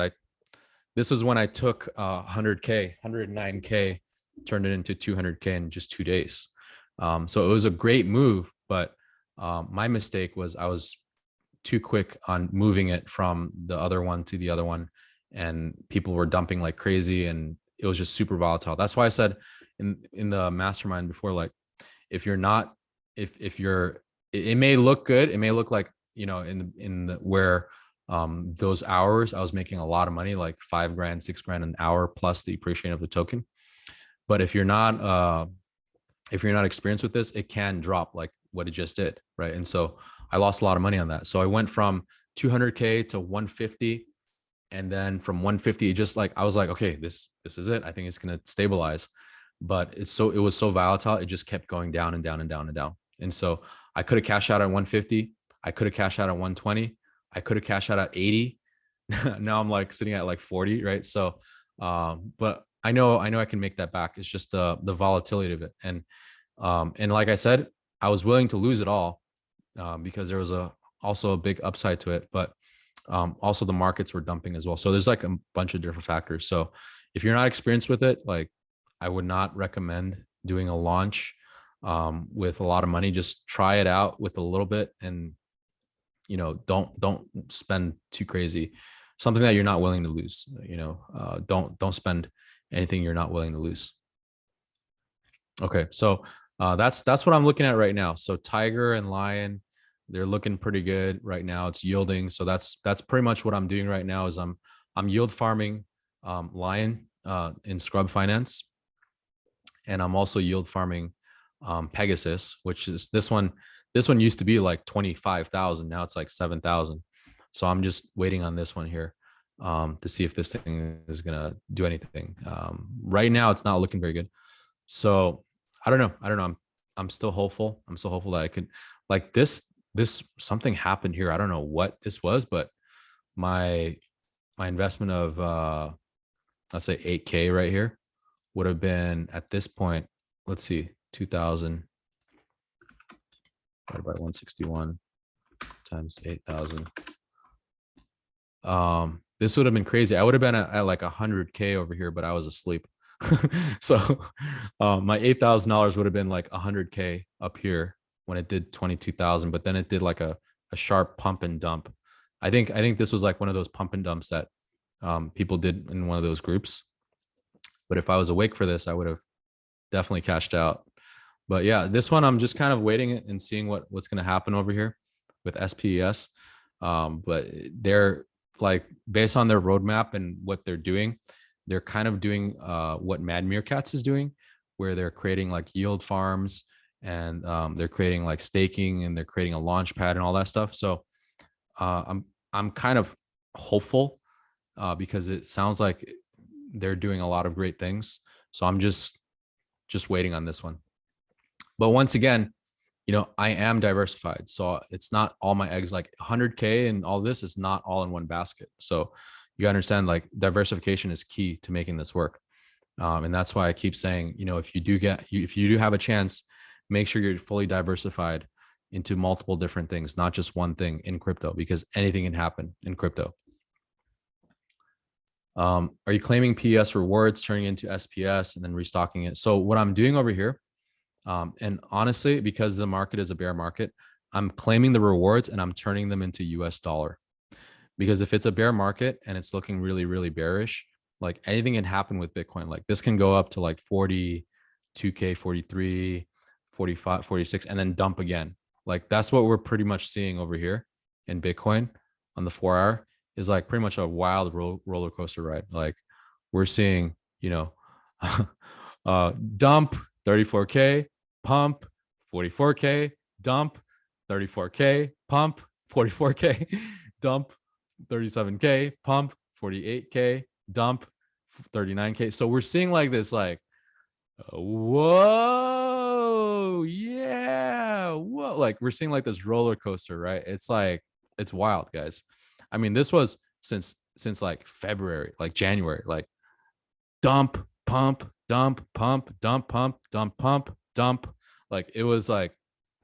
this was when I took 100K, 109K, turned it into 200K in just 2 days. So it was a great move, but my mistake was I was too quick on moving it from the other one to the other one, and people were dumping like crazy, and it was just super volatile. That's why I said in the mastermind before, like if you're not, if you're, it may look good, it may look like in the where those hours I was making a lot of money, like $5 grand, $6 grand an hour plus the appreciation of the token. But if you're not experienced with this, it can drop like what it just did, right? And so I lost a lot of money on that. So I went from 200K to 150, and then from 150, just like I was like, okay, this is it. I think it's gonna stabilize. But it was so volatile, it just kept going down and down and down and down. And so I could have cashed out at 150. I could have cashed out at 120. I could have cashed out at 80. Now I'm like sitting at like 40, right? So, but I know I can make that back. It's just the volatility of it. And like I said, I was willing to lose it all because there was also a big upside to it, but also the markets were dumping as well. So there's like a bunch of different factors. So if you're not experienced with it, like I would not recommend doing a launch with a lot of money. Just try it out with a little bit, and don't spend too crazy. Something that you're not willing to lose. Don't spend anything you're not willing to lose. Okay, so that's what I'm looking at right now. So Tiger and Lion, they're looking pretty good right now. It's yielding. So that's pretty much what I'm doing right now. Is I'm yield farming Lion in Scrub Finance, and I'm also yield farming Pegasus, which is this one. This one used to be like 25,000. Now it's like 7,000. So I'm just waiting on this one here to see if this thing is gonna do anything. Right now, it's not looking very good. So I don't know. I'm still hopeful. I'm still hopeful that I could, like this something happened here. I don't know what this was, but my investment of let's say 8K right here would have been at this point, let's see, 2,000 divided by 161 times 8,000. This would have been crazy. I would have been at like 100K over here, but I was asleep. So my $8,000 would have been like 100K up here when it did 22,000, but then it did like a sharp pump and dump. I think this was like one of those pump and dumps that people did in one of those groups. But if I was awake for this, I would have definitely cashed out. But yeah, this one I'm just kind of waiting and seeing what's going to happen over here with SPES. But they're like, based on their roadmap and what they're doing, they're kind of doing what Mad Meerkats is doing, where they're creating like yield farms, and they're creating like staking, and they're creating a launch pad and all that stuff. So I'm kind of hopeful because it sounds like they're doing a lot of great things. So I'm just waiting on this one. But once again, you know, I am diversified. So it's not all my eggs, like 100K and all this is not all in one basket. So you understand, like diversification is key to making this work. And that's why I keep saying, you know, if you do have a chance, make sure you're fully diversified into multiple different things, not just one thing in crypto, because anything can happen in crypto. Are you claiming PS rewards, turning into SPS and then restocking it? So what I'm doing over here, and honestly, because the market is a bear market, I'm claiming the rewards and I'm turning them into US dollar. Because if it's a bear market and it's looking really, really bearish, like anything can happen with Bitcoin. Like this can go up to like 42K, 43, 45, 46, and then dump again. Like that's what we're pretty much seeing over here in Bitcoin on the 4 hour, is like pretty much a wild roller coaster ride. Like we're seeing, you know, dump 34K, pump 44K, dump 34K, pump 44K, dump 37K, pump 48K, dump 39K. So we're seeing like this, like, whoa, yeah, whoa. Like we're seeing like this roller coaster, right? It's like, it's wild, guys. I mean, this was since like February, like January, like dump, pump, dump, pump, dump, pump, dump, pump, dump. Like it was like,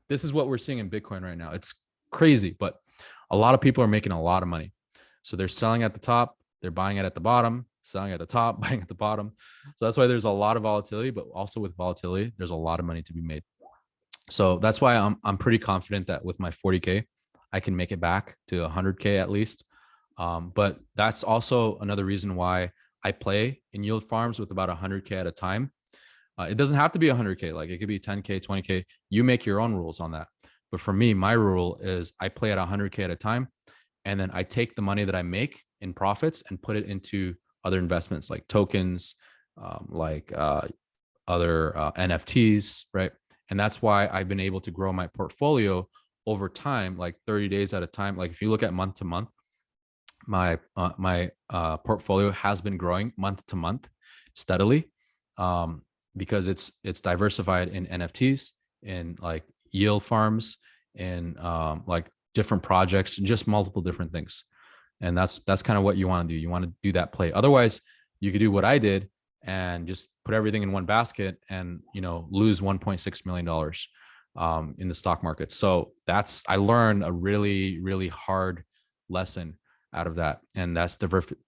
this is what we're seeing in Bitcoin right now. It's crazy, but a lot of people are making a lot of money. So they're selling at the top, they're buying it at the bottom, selling at the top, buying at the bottom. So that's why there's a lot of volatility, but also with volatility, there's a lot of money to be made. So that's why I'm pretty confident that with my 40K, I can make it back to 100K at least. But that's also another reason why I play in yield farms with about 100K at a time. It doesn't have to be 100K. Like it could be 10K, 20K. You make your own rules on that. But for me, my rule is I play at 100K at a time. And then I take the money that I make in profits and put it into other investments like tokens, other NFTs, right? And that's why I've been able to grow my portfolio over time, like 30 days at a time. Like if you look at month to month, my portfolio has been growing month to month steadily, because it's diversified in NFTs, in like yield farms, in like different projects, and just multiple different things. And that's kind of what you want to do. You want to do that play. Otherwise, you could do what I did and just put everything in one basket and, you know, lose $1.6 million in the stock market. So I learned a really, really hard lesson out of that. And that's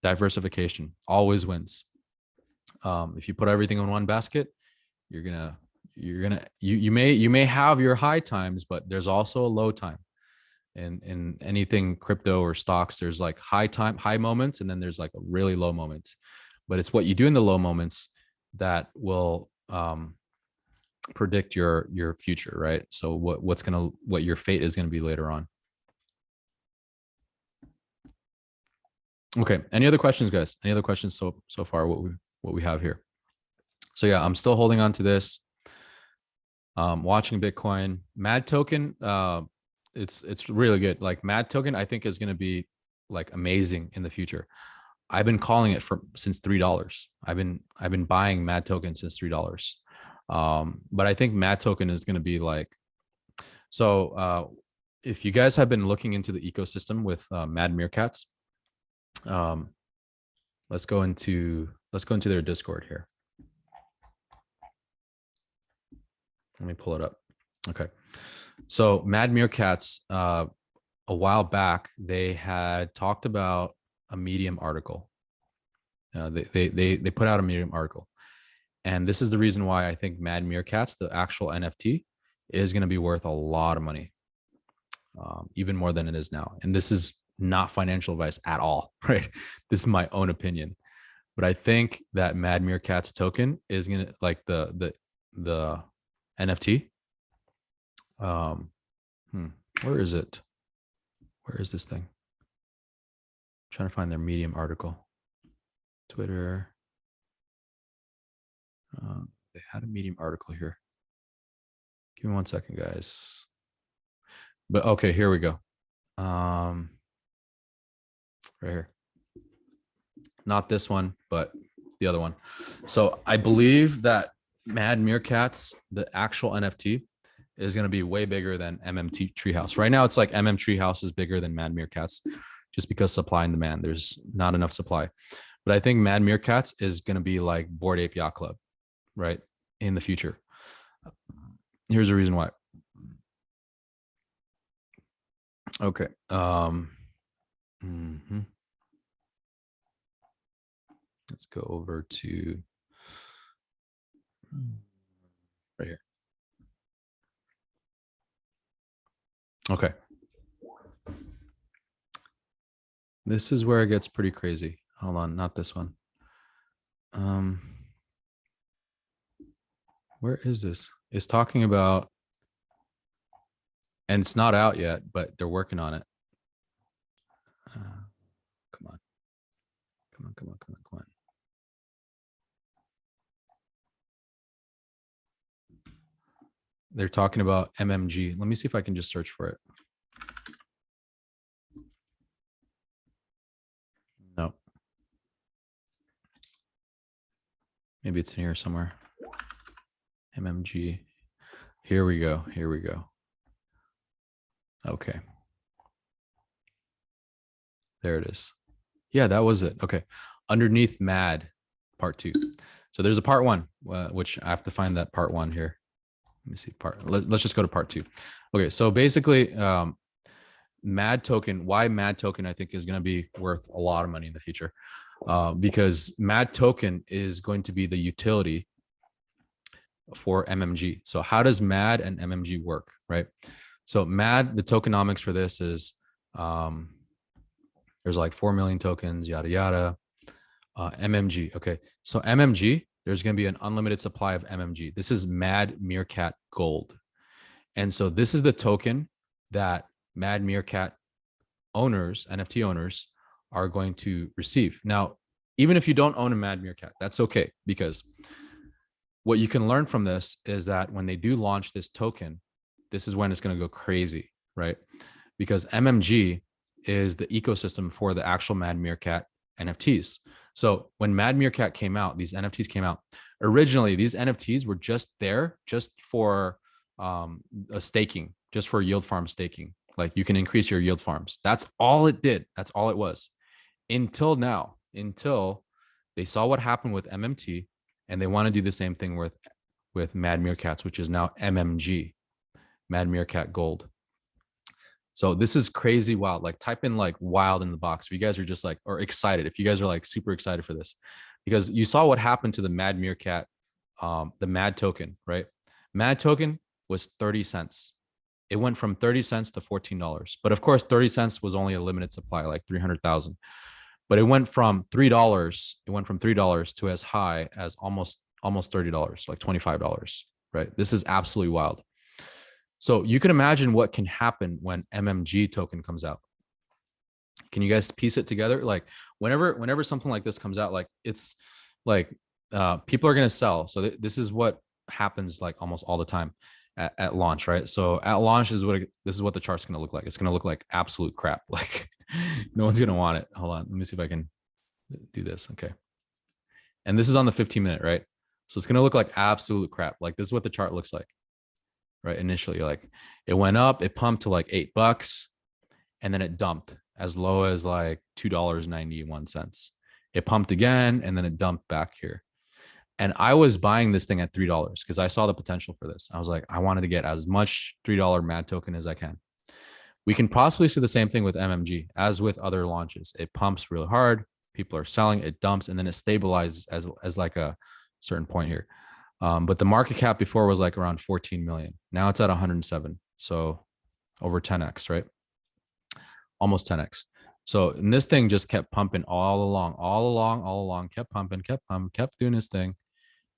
diversification always wins. If you put everything in one basket, you may have your high times, but there's also a low time. And in anything crypto or stocks, there's like high moments, and then there's like a really low moments. But it's what you do in the low moments that will predict your future, right? So what your fate is gonna be later on. Okay. Any other questions, guys? Any other questions so far? What we have here? So yeah, I'm still holding on to this. Watching Bitcoin, Mad Token. It's really good. Like Mad Token, I think is going to be like amazing in the future. I've been calling it since $3. I've been buying Mad Token since $3. But I think Mad Token is going to be like, so if you guys have been looking into the ecosystem with Mad Meerkats, let's go into their Discord here. Let me pull it up. Okay. So Mad Meerkats, a while back, they had talked about a Medium article. They put out a Medium article. And this is the reason why I think Mad Meerkats, the actual NFT, is going to be worth a lot of money, even more than it is now. And this is not financial advice at all, right? This is my own opinion. But I think that Mad Meerkats token is going to, like the NFT. Where is it? Where is this thing? I'm trying to find their Medium article. Twitter. They had a Medium article here. Give me 1 second, guys. But okay, here we go. Right here. Not this one, but the other one. So I believe that Mad Meerkats, the actual NFT, is going to be way bigger than MMT Treehouse. Right now, it's like MM Treehouse is bigger than Mad Meerkats just because supply and demand. There's not enough supply. But I think Mad Meerkats is going to be like Bored Ape Yacht Club, right? In the future. Here's the reason why. Okay. Let's go over to right here. Okay. This is where it gets pretty crazy. Hold on, not this one. Where is this? It's talking about, and it's not out yet, but they're working on it. Come on. They're talking about MMG. Let me see if I can just search for it. No. Maybe it's in here somewhere. MMG. Here we go. Okay. There it is. Yeah, that was it. Okay. Underneath Mad, part 2. So there's a part 1, which I have to find that part 1 here. Let me see let's just go to part 2. Okay. So basically, Mad token, why Mad token, I think is going to be worth a lot of money in the future, because Mad token is going to be the utility for MMG. So how does Mad and MMG work, right? So Mad, the tokenomics for this is, there's like 4 million tokens, yada, yada. MMG. Okay. So MMG, there's going to be an unlimited supply of MMG. This is Mad Meerkat Gold. And so this is the token that Mad Meerkat owners, NFT owners, are going to receive. Now, even if you don't own a Mad Meerkat, that's okay, because what you can learn from this is that when they do launch this token, this is when it's going to go crazy, right? Because MMG is the ecosystem for the actual Mad Meerkat NFTs. So when Mad Meerkat came out, these NFTs came out. Originally, these NFTs were just there just for a staking, just for yield farm staking. Like you can increase your yield farms. That's all it did. That's all it was. Until now, until they saw what happened with MMT, and they want to do the same thing with Mad Meerkats, which is now MMG, Mad Meerkat Gold. So this is crazy wild. Like type in like wild in the box if you guys are just like, or excited, if you guys are like super excited for this, because you saw what happened to the Mad Meerkat, the Mad token, right? Mad token was 30 cents. It went from 30 cents to $14. But of course, 30 cents was only a limited supply, like 300,000. But it went from $3. It went from $3 to as high as almost $30, like $25, right? This is absolutely wild. So you can imagine what can happen when MMG token comes out. Can you guys piece it together? Like whenever something like this comes out, like it's like people are going to sell. So this is what happens like almost all the time at launch, right? So at launch this is what the chart's going to look like. It's going to look like absolute crap. Like no one's going to want it. Hold on. Let me see if I can do this. Okay. And this is on the 15-minute, right? So it's going to look like absolute crap. Like this is what the chart looks like. Right. Initially, like it went up, it pumped to like $8, and then it dumped as low as like $2.91. It pumped again, and then it dumped back here. And I was buying this thing at $3 because I saw the potential for this. I was like, I wanted to get as much $3 Mad token as I can. We can possibly see the same thing with MMG as with other launches. It pumps really hard, people are selling, it dumps, and then it stabilizes as like a certain point here. But the market cap before was like around 14 million. Now it's at 107. So over 10x, right? Almost 10x. So and this thing just kept pumping all along, kept pumping, kept doing this thing.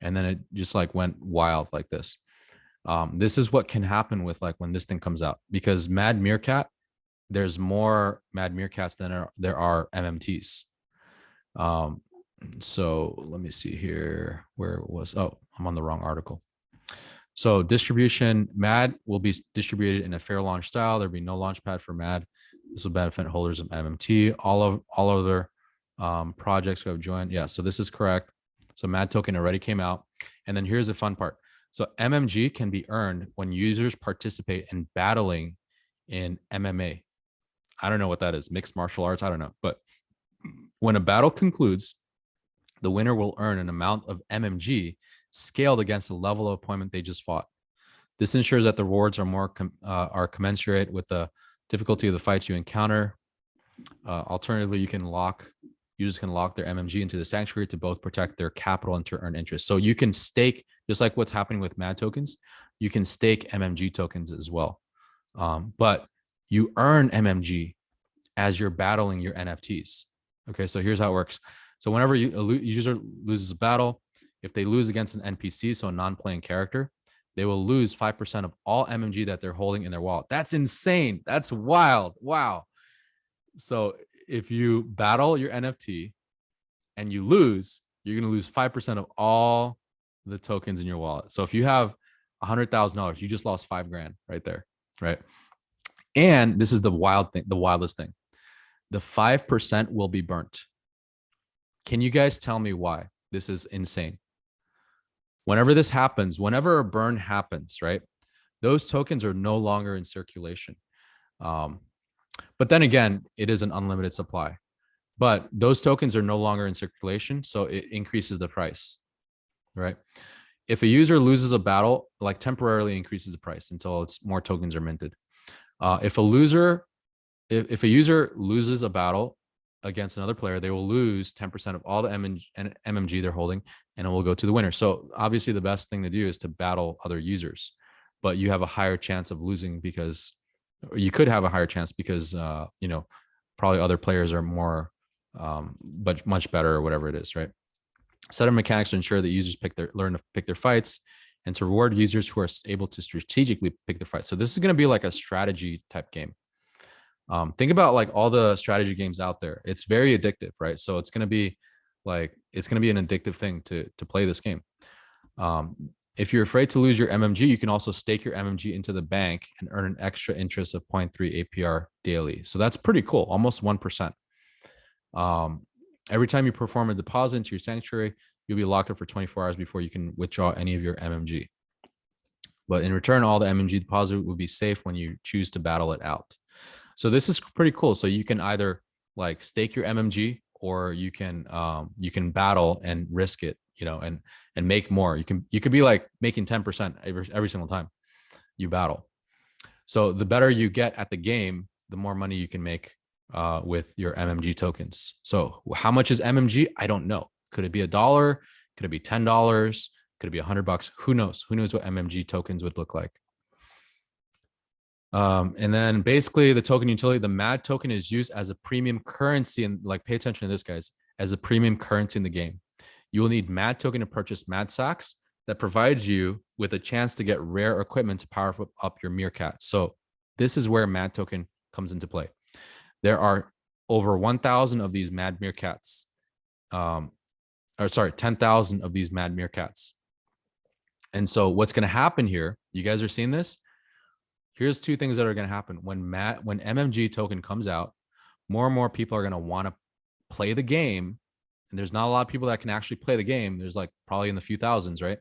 And then it just like went wild like this. This is what can happen with like when this thing comes out, because Mad Meerkat, there's more Mad Meerkats than there are MMTs. So let me see here where it was. Oh, I'm on the wrong article. So distribution, Mad will be distributed in a fair launch style. There'll be no launch pad for Mad. This will benefit holders of MMT. All other projects who have joined. Yeah, so this is correct. So Mad token already came out. And then here's the fun part. So MMG can be earned when users participate in battling in MMA. I don't know what that is, mixed martial arts, I don't know. But when a battle concludes, the winner will earn an amount of MMG scaled against the level of opponent they just fought. This ensures that the rewards are commensurate with the difficulty of the fights you encounter. Alternatively, users can lock their MMG into the sanctuary to both protect their capital and to earn interest. So you can stake, just like what's happening with MAD tokens, you can stake MMG tokens as well. But you earn MMG as you're battling your NFTs. Okay, so here's how it works. So whenever a user loses a battle, if they lose against an NPC, so a non-playing character, they will lose 5% of all MMG that they're holding in their wallet. That's insane. That's wild. Wow. So if you battle your NFT and you lose, you're going to lose 5% of all the tokens in your wallet. So if you have $100,000, you just lost $5,000 right there, right? And this is the wildest thing. The 5% will be burnt. Can you guys tell me why? This is insane. Whenever this happens, whenever a burn happens, right, those tokens are no longer in circulation. But then again, it is an unlimited supply. But those tokens are no longer in circulation, so it increases the price, right? If a user loses a battle, like temporarily increases the price until more tokens are minted. If a user loses a battle against another player, they will lose 10% of all the MMG they're holding, and it will go to the winner. So obviously the best thing to do is to battle other users, but you have a higher chance of losing because, or you could have a higher chance because, you know, probably other players are more, but much better or whatever it is, right? Set of mechanics to ensure that users learn to pick their fights and to reward users who are able to strategically pick their fights. So this is going to be like a strategy type game. Think about like all the strategy games out there. It's very addictive, right? So it's going to be like, it's going to be an addictive thing to play this game. If you're afraid to lose your MMG, you can also stake your MMG into the bank and earn an extra interest of 0.3 APR daily. So that's pretty cool, almost 1%. Every time you perform a deposit into your sanctuary, you'll be locked up for 24 hours before you can withdraw any of your MMG. But in return, all the MMG deposit will be safe when you choose to battle it out. So this is pretty cool. So you can either like stake your MMG, or you can battle and risk it, you know, and make more. You could be like making 10% every single time you battle. So the better you get at the game, the more money you can make with your MMG tokens. So how much is MMG? I don't know. Could it be $1? Could it be $10? Could it be $100? Who knows? Who knows what MMG tokens would look like? And then basically the token utility, the MAD token is used as a premium currency, and like pay attention to this, guys, as a premium currency in the game. You will need MAD token to purchase MAD sacks that provides you with a chance to get rare equipment to power up your Meerkat. So this is where MAD token comes into play. There are over 1,000 of these MAD Meerkats. 10,000 of these MAD Meerkats. And so what's going to happen here, you guys are seeing this? Here's two things that are going to happen. When MMG token comes out, more and more people are going to want to play the game. And there's not a lot of people that can actually play the game. There's like probably in the few thousands, right?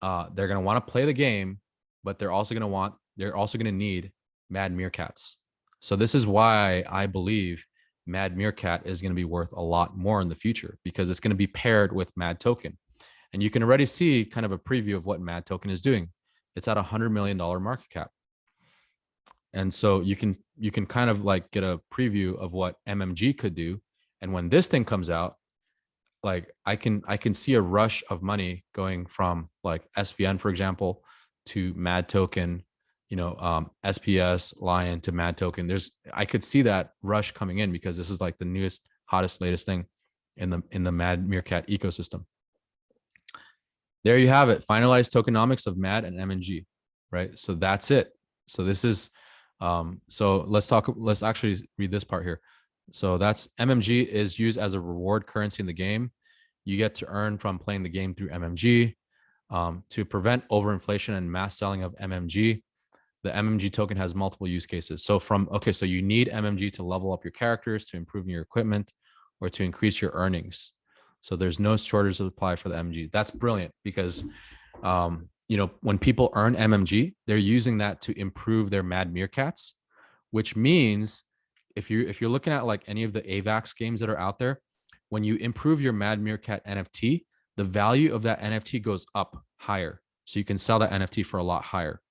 They're going to want to play the game, but they're also going to need MAD Meerkats. So this is why I believe MAD Meerkat is going to be worth a lot more in the future, because it's going to be paired with MAD token. And you can already see kind of a preview of what MAD token is doing. It's at $100 million market cap. And so you can kind of like get a preview of what MMG could do. And when this thing comes out, like I can see a rush of money going from like SVN, for example, to MAD token, you know, SPS Lion to MAD token. I could see that rush coming in, because this is like the newest, hottest, latest thing in the MAD Meerkat ecosystem. There you have it. Finalized tokenomics of MAD and MMG, right? So that's it. So this is, so let's actually read this part here. So that's MMG is used as a reward currency in the game. You get to earn from playing the game through MMG. To prevent overinflation and mass selling of MMG, the MMG token has multiple use cases. So so you need MMG to level up your characters, to improve your equipment, or to increase your earnings. So there's no shortage of supply for the MMG. That's brilliant, because you know, when people earn MMG, they're using that to improve their Mad Meerkats, which means if you're looking at like any of the AVAX games that are out there, when you improve your Mad Meerkat NFT, the value of that NFT goes up higher. So you can sell that NFT for a lot higher.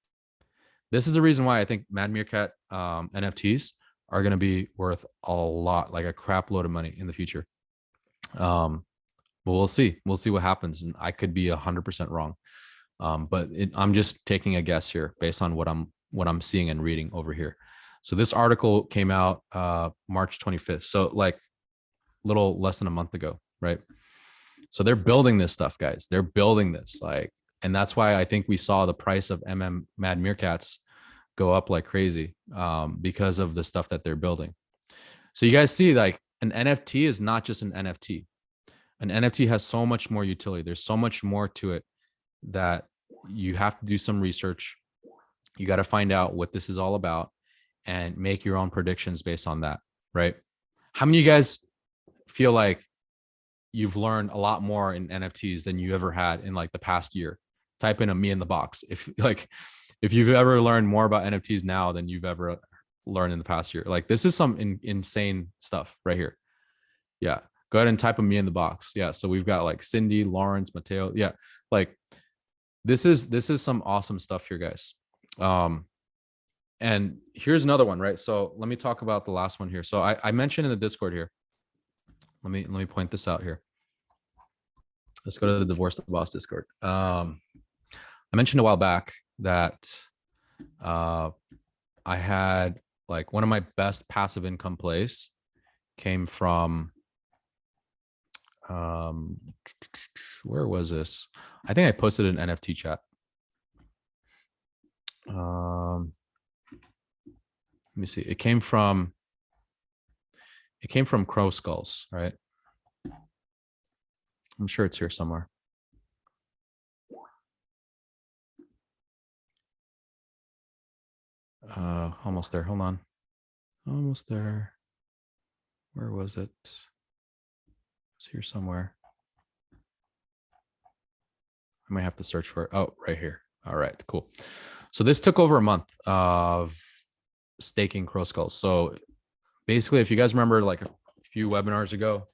This is the reason why I think Mad Meerkat NFTs are going to be worth a lot, like a crap load of money in the future. But we'll see. We'll see what happens. And I could be 100% wrong. But I'm just taking a guess here based on what I'm seeing and reading over here. So this article came out March 25th. So like little less than a month ago, right? So they're building this stuff, guys. They're building this, like, and that's why I think we saw the price of Mad Meerkats go up like crazy because of the stuff that they're building. So you guys see, like, an NFT is not just an NFT. An NFT has so much more utility. There's so much more to it that you have to do some research. You got to find out what this is all about and make your own predictions based on that, right? How many of you guys feel like you've learned a lot more in NFTs than you ever had in like the past year? Type in a me in the box. If you've ever learned more about NFTs now than you've ever learned in the past year. Like, this is some insane stuff right here. Yeah. Go ahead and type a me in the box. Yeah. So we've got like Cindy, Lawrence, Mateo. Yeah. Like, this is some awesome stuff here, guys. And here's another one, right? So let me talk about the last one here. So I mentioned in the Discord here. Let me point this out here. Let's go to the Divorce the Boss Discord. I mentioned a while back that I had, like, one of my best passive income plays came from where was this? I think I posted an NFT chat. Let me see. It came from Crow Skulls, right? I'm sure it's here somewhere. Almost there. Hold on. Almost there. Where was it? It's here somewhere. I might have to search for it. Oh, right here. All right, cool. So this took over a month of staking Crow Skulls. So basically, if you guys remember, like a few webinars ago,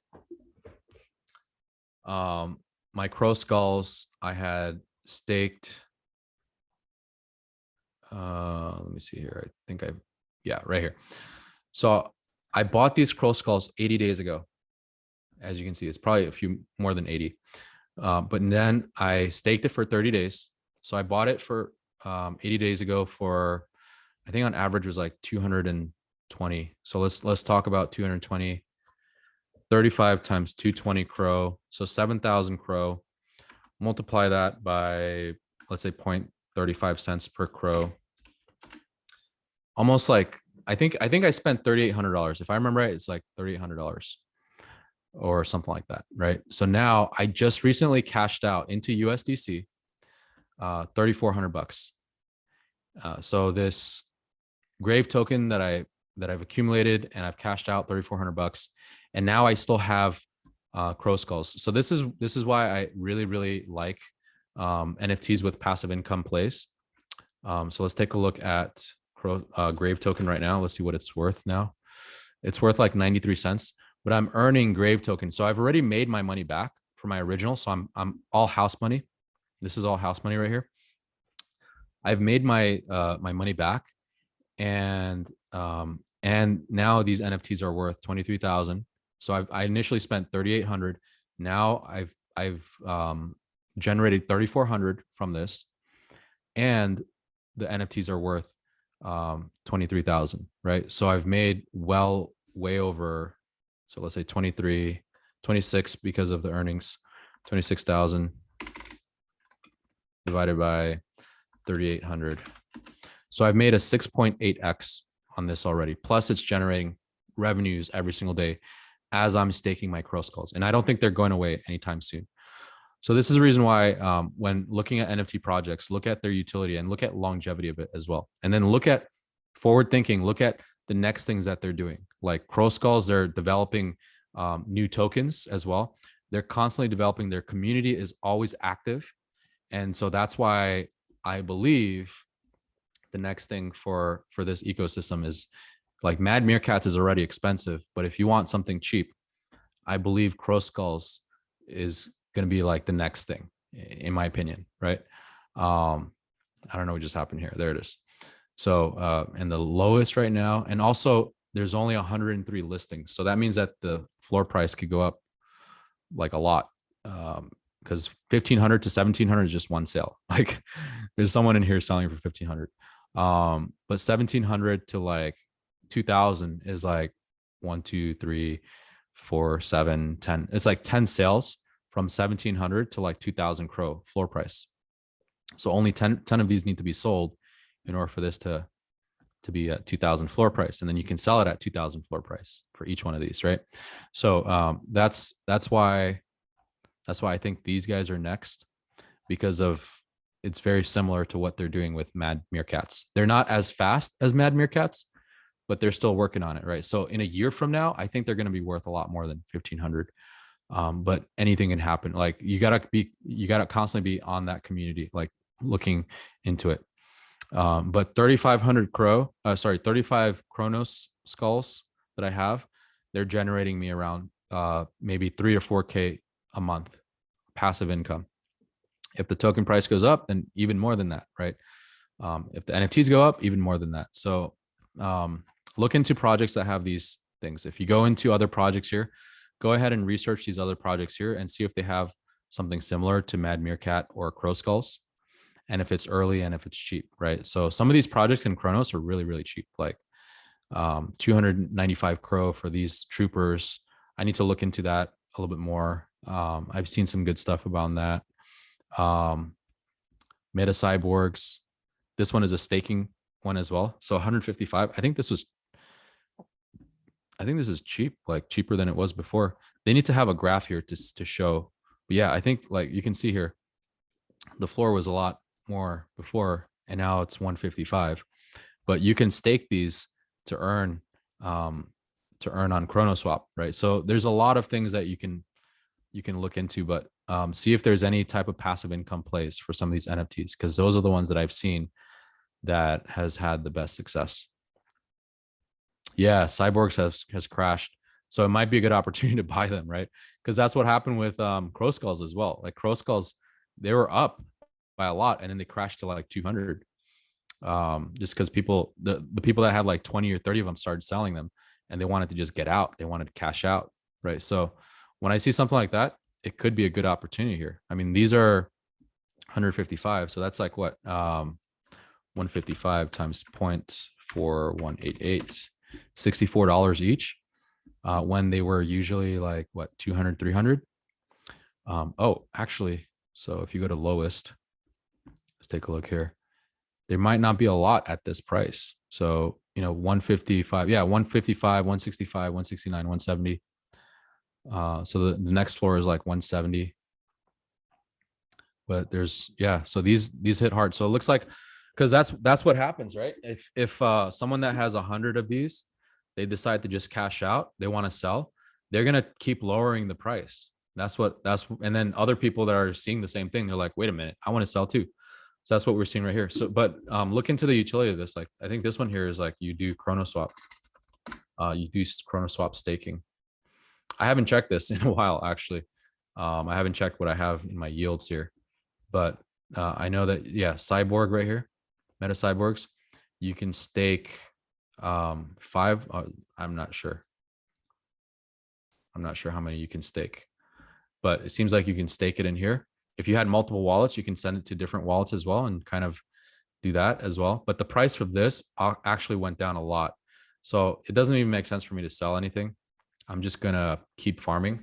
my Crow Skulls, I had staked. Let me see here. I think right here. So I bought these Crow Skulls 80 days ago. As you can see, it's probably a few more than 80. But then I staked it for 30 days. So I bought it for 80 days ago for, I think on average was like 220. So let's talk about 220. 35 times 220 Crow. So 7,000 Crow. Multiply that by, let's say, 0.35 cents per Crow. Almost like, I think I spent $3,800. If I remember right, it's like $3,800 or something like that, right? So now I just recently cashed out into USDC, 3,400 bucks. So this Grave token that I've accumulated, and I've cashed out 3,400 bucks, and now I still have Crow Skulls. So this is why I really like NFTs with passive income plays. So let's take a look at Grave token right now. Let's see what it's worth now. It's worth like 93 cents, but I'm earning Grave token. So I've already made my money back for my original. So I'm all house money. This is all house money right here. I've made my my money back, and now these NFTs are worth 23,000. So I initially spent 3,800. Now I've generated 3,400 from this, and the NFTs are worth 23,000, right? So I've made way over. So let's say 23, 26 because of the earnings, 26,000 divided by 3,800. So I've made a 6.8x on this already. Plus it's generating revenues every single day as I'm staking my Crow Skulls. And I don't think they're going away anytime soon. So this is the reason why when looking at NFT projects, look at their utility and look at longevity of it as well. And then look at forward thinking, look at the next things that they're doing. Like Crow Skulls, they're developing new tokens as well. They're constantly developing. Their community is always active. And so that's why I believe the next thing for this ecosystem is like Mad Meerkats is already expensive, but if you want something cheap, I believe Crow Skulls is going to be like the next thing, in my opinion, right? I don't know what just happened here. There it is. So, and the lowest right now, and also there's only 103 listings. So that means that the floor price could go up like a lot. Because 1500 to 1700 is just one sale. Like there's someone in here selling for 1500. But 1700 to like 2000 is like 1, 2, 3, 4, 7, 10. It's like 10 sales from 1700 to like 2000 Crow floor price. So only 10 of these need to be sold in order for this to be at 2000 floor price. And then you can sell it at 2000 floor price for each one of these, right? So that's why I think these guys are next, because of it's very similar to what they're doing with Mad Meerkats. They're not as fast as Mad Meerkats, but they're still working on it, right? So in a year from now, I think they're going to be worth a lot more than 1500. But anything can happen. Like you gotta constantly be on that community, like looking into it. But 3500 35 Chronos skulls that I have, they're generating me around maybe 3 to 4K a month passive income. If the token price goes up, then even more than that, right? If the NFTs go up, even more than that. So look into projects that have these things. If you go into other projects here, go ahead and research these other projects here and see if they have something similar to Mad Meerkat or Crow Skulls, and if it's early and if it's cheap, right? So some of these projects in Chronos are really, really cheap, like 295 Crow for these troopers. I need to look into that a little bit more. I've seen some good stuff about that. Meta Cyborgs. This one is a staking one as well. So 155. I think this is cheap, like cheaper than it was before. They need to have a graph here to show. But yeah, I think like you can see here, the floor was a lot more before, and now it's 155. But you can stake these to earn on ChronoSwap, right? So there's a lot of things that you can look into, but see if there's any type of passive income plays for some of these NFTs, because those are the ones that I've seen that has had the best success. Yeah, Cyborgs has crashed, so it might be a good opportunity to buy them, right? Because that's what happened with Crow Skulls as well. Like Crow Skulls, they were up by a lot, and then they crashed to like 200. Just because the people that had like 20 or 30 of them started selling them, and they wanted to just get out. They wanted to cash out, right? So when I see something like that, it could be a good opportunity here. I mean, these are 155, so that's like what 155 times 0.4188, $64 each, when they were usually like what 200, 300. Oh, actually, so if you go to lowest, let's take a look here. There might not be a lot at this price. So, 155, yeah, 155, 165, 169, 170. So the next floor is like 170. But there's, yeah, so these hit hard. So it looks like, because that's what happens, right? If someone that has 100 of these, they decide to just cash out, they want to sell, they're gonna keep lowering the price. And then other people that are seeing the same thing, they're like, wait a minute, I want to sell too. So that's what we're seeing right here. So, but look into the utility of this. Like, I think this one here is like you do ChronoSwap. You do ChronoSwap staking. I haven't checked this in a while, actually. I haven't checked what I have in my yields here, but I know that, yeah, Cyborg right here, Meta Cyborgs, you can stake 5. I'm not sure how many you can stake, but it seems like you can stake it in here. If you had multiple wallets, you can send it to different wallets as well and kind of do that as well. But the price of this actually went down a lot. So it doesn't even make sense for me to sell anything. I'm just going to keep farming.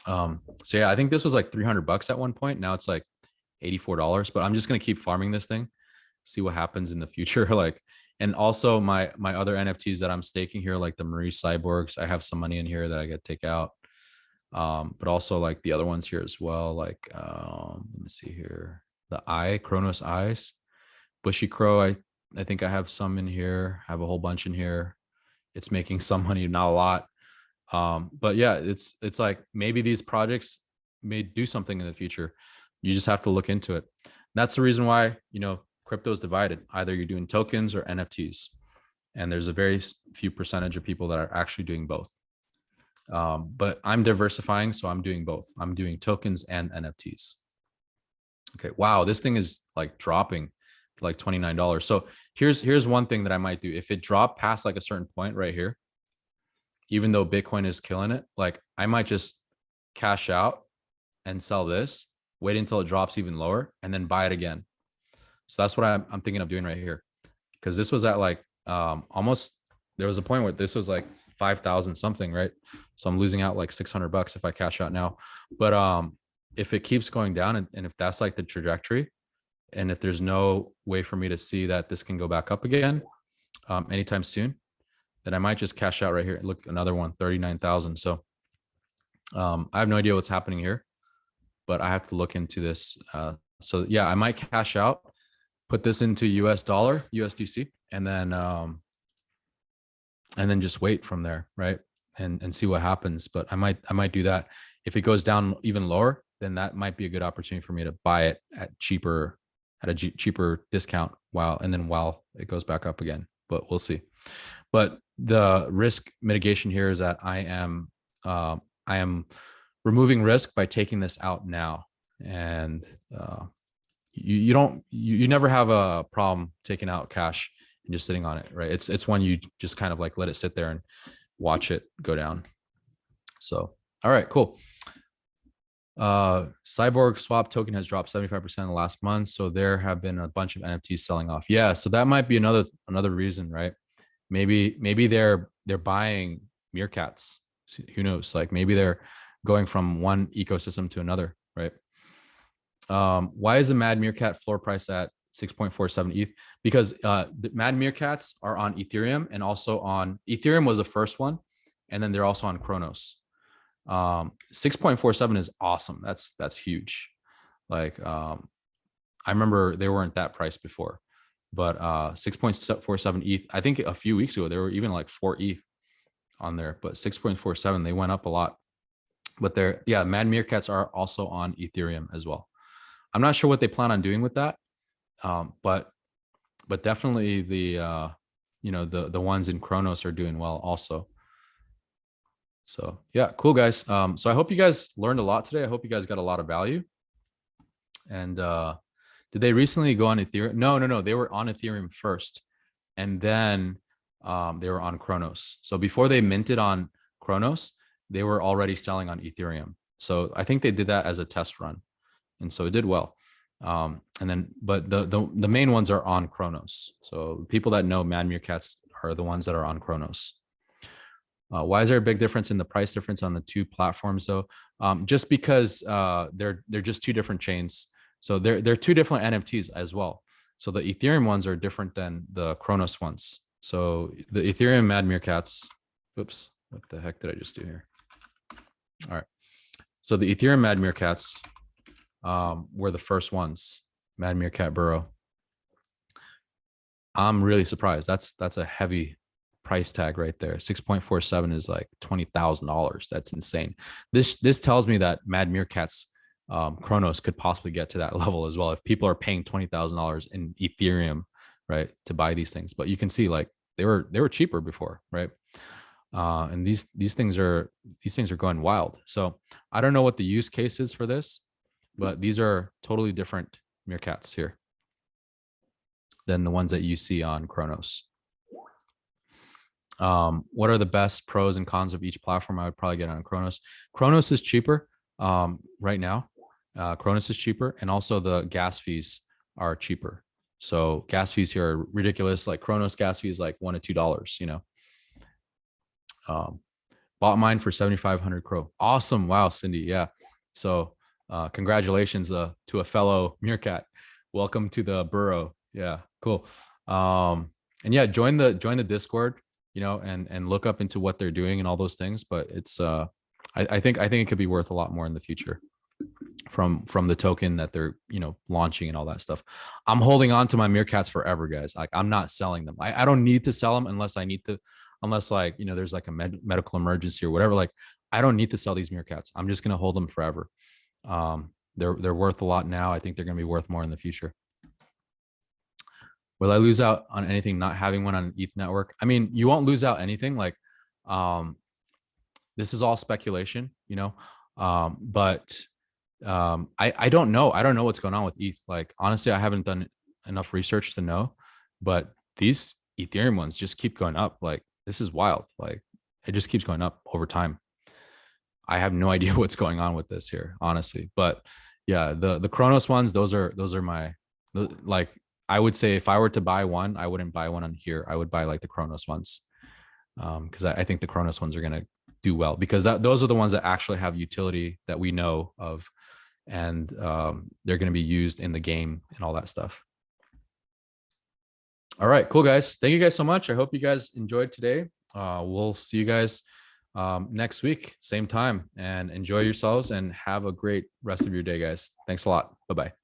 So yeah, I think this was like $300 at one point. Now it's like $84, but I'm just going to keep farming this thing, see what happens in the future. Like, and also my other NFTs that I'm staking here, like the Marie Cyborgs, I have some money in here that I get to take out. But also like the other ones here as well. Like, let me see here. The Chronos Eyes, Bushy Crow. I think I have some in here. I have a whole bunch in here. It's making some money, not a lot. But yeah, it's like maybe these projects may do something in the future. You just have to look into it. That's the reason why, crypto is divided. Either you're doing tokens or NFTs. And there's a very few percentage of people that are actually doing both. But I'm diversifying, so I'm doing both. I'm doing tokens and NFTs. Okay, wow, this thing is like dropping to like $29. So here's one thing that I might do. If it dropped past like a certain point right here, even though Bitcoin is killing it, like I might just cash out and sell this, wait until it drops even lower, and then buy it again. So that's what I'm thinking of doing right here, because this was at like almost, there was a point where this was like 5,000 something, right? So I'm losing out like $600 if I cash out now. But if it keeps going down, and if that's like the trajectory, and if there's no way for me to see that this can go back up again anytime soon, then I might just cash out right here. Look, another one, 39,000. So I have no idea what's happening here, but I have to look into this. So yeah, I might cash out, put this into US dollar, USDC, and then just wait from there, right? And see what happens. But I might do that. If it goes down even lower, then that might be a good opportunity for me to buy it at a cheaper discount while it goes back up again. But we'll see. But the risk mitigation here is that I am removing risk by taking this out now. And you never have a problem taking out cash and just sitting on it, right? It's when you just kind of like let it sit there and watch it go down. So, all right, cool. Cyborg swap token has dropped 75% in the last month. So there have been a bunch of NFTs selling off. Yeah. So that might be another reason, right? Maybe they're buying Meerkats. Who knows? Like maybe they're going from one ecosystem to another, right? Why is the Mad Meerkat floor price at 6.47 ETH? Because the Mad Meerkats are on Ethereum, and also on Ethereum was the first one, and then they're also on Cronos. 6.47 is awesome. That's huge. Like I remember they weren't that price before, but 6.47 ETH. I think a few weeks ago they were even like 4 ETH on there, but 6.47, they went up a lot. But Mad Meerkats are also on Ethereum as well. I'm not sure what they plan on doing with that, but definitely the ones in Cronos are doing well also. So yeah, cool guys. So I hope you guys learned a lot today. I hope you guys got a lot of value. And did they recently go on Ethereum? No. They were on Ethereum first, and then they were on Cronos. So before they minted on Cronos, they were already selling on Ethereum. So I think they did that as a test run, and so it did well. And then, but the main ones are on Cronos. So people that know Mad Meerkats are the ones that are on Cronos. Why is there a big difference in the price difference on the two platforms though? Just because they're just two different chains. So they're two different NFTs as well. So the Ethereum ones are different than the Cronos ones. So the Ethereum Mad Meerkats, oops, what the heck did I just do here? All right. So the Ethereum Mad Meerkats were the first ones, Mad Meerkat Burrow. I'm really surprised. That's a heavy price tag right there. 6.47 is like $20,000. That's insane. This tells me that Mad Meerkats Cronos could possibly get to that level as well if people are paying $20,000 in Ethereum, right, to buy these things. But you can see like they were cheaper before, right? And these things are going wild. So I don't know what the use case is for this, but these are totally different Meerkats here than the ones that you see on Cronos. What are the best pros and cons of each platform? I would probably get on Cronos. Cronos is cheaper right now. Cronos is cheaper, and also the gas fees are cheaper. So gas fees here are ridiculous. Like Cronos gas fee is like $1 to $2, bought mine for 7,500 Crow. Awesome. Wow, Cindy. Yeah. So congratulations to a fellow Meerkat. Welcome to the burrow. Yeah, cool. And yeah, join the Discord, and look up into what they're doing and all those things. But it's I think it could be worth a lot more in the future from the token that they're launching and all that stuff. I'm holding on to my Meerkats forever, guys. Like I'm not selling them. I don't need to sell them unless I need to, unless like there's like a medical emergency or whatever. Like I don't need to sell these Meerkats. I'm just gonna hold them forever. They're worth a lot now. I think they're going to be worth more in the future. Will I lose out on anything not having one on ETH network? I mean, you won't lose out anything. Like, this is all speculation, you know, but I don't know. I don't know what's going on with ETH. Like, honestly, I haven't done enough research to know, but these Ethereum ones just keep going up. Like, this is wild. Like, it just keeps going up over time. I have no idea what's going on with this here, honestly. But yeah, the Kronos ones, those are my, like, I would say if I were to buy one, I wouldn't buy one on here. I would buy like the Kronos ones, because I think the Kronos ones are going to do well, because those are the ones that actually have utility that we know of, and they're going to be used in the game and all that stuff. All right, cool, guys. Thank you guys so much. I hope you guys enjoyed today. We'll see you guys next week, same time, and enjoy yourselves and have a great rest of your day, guys. Thanks a lot. Bye-bye.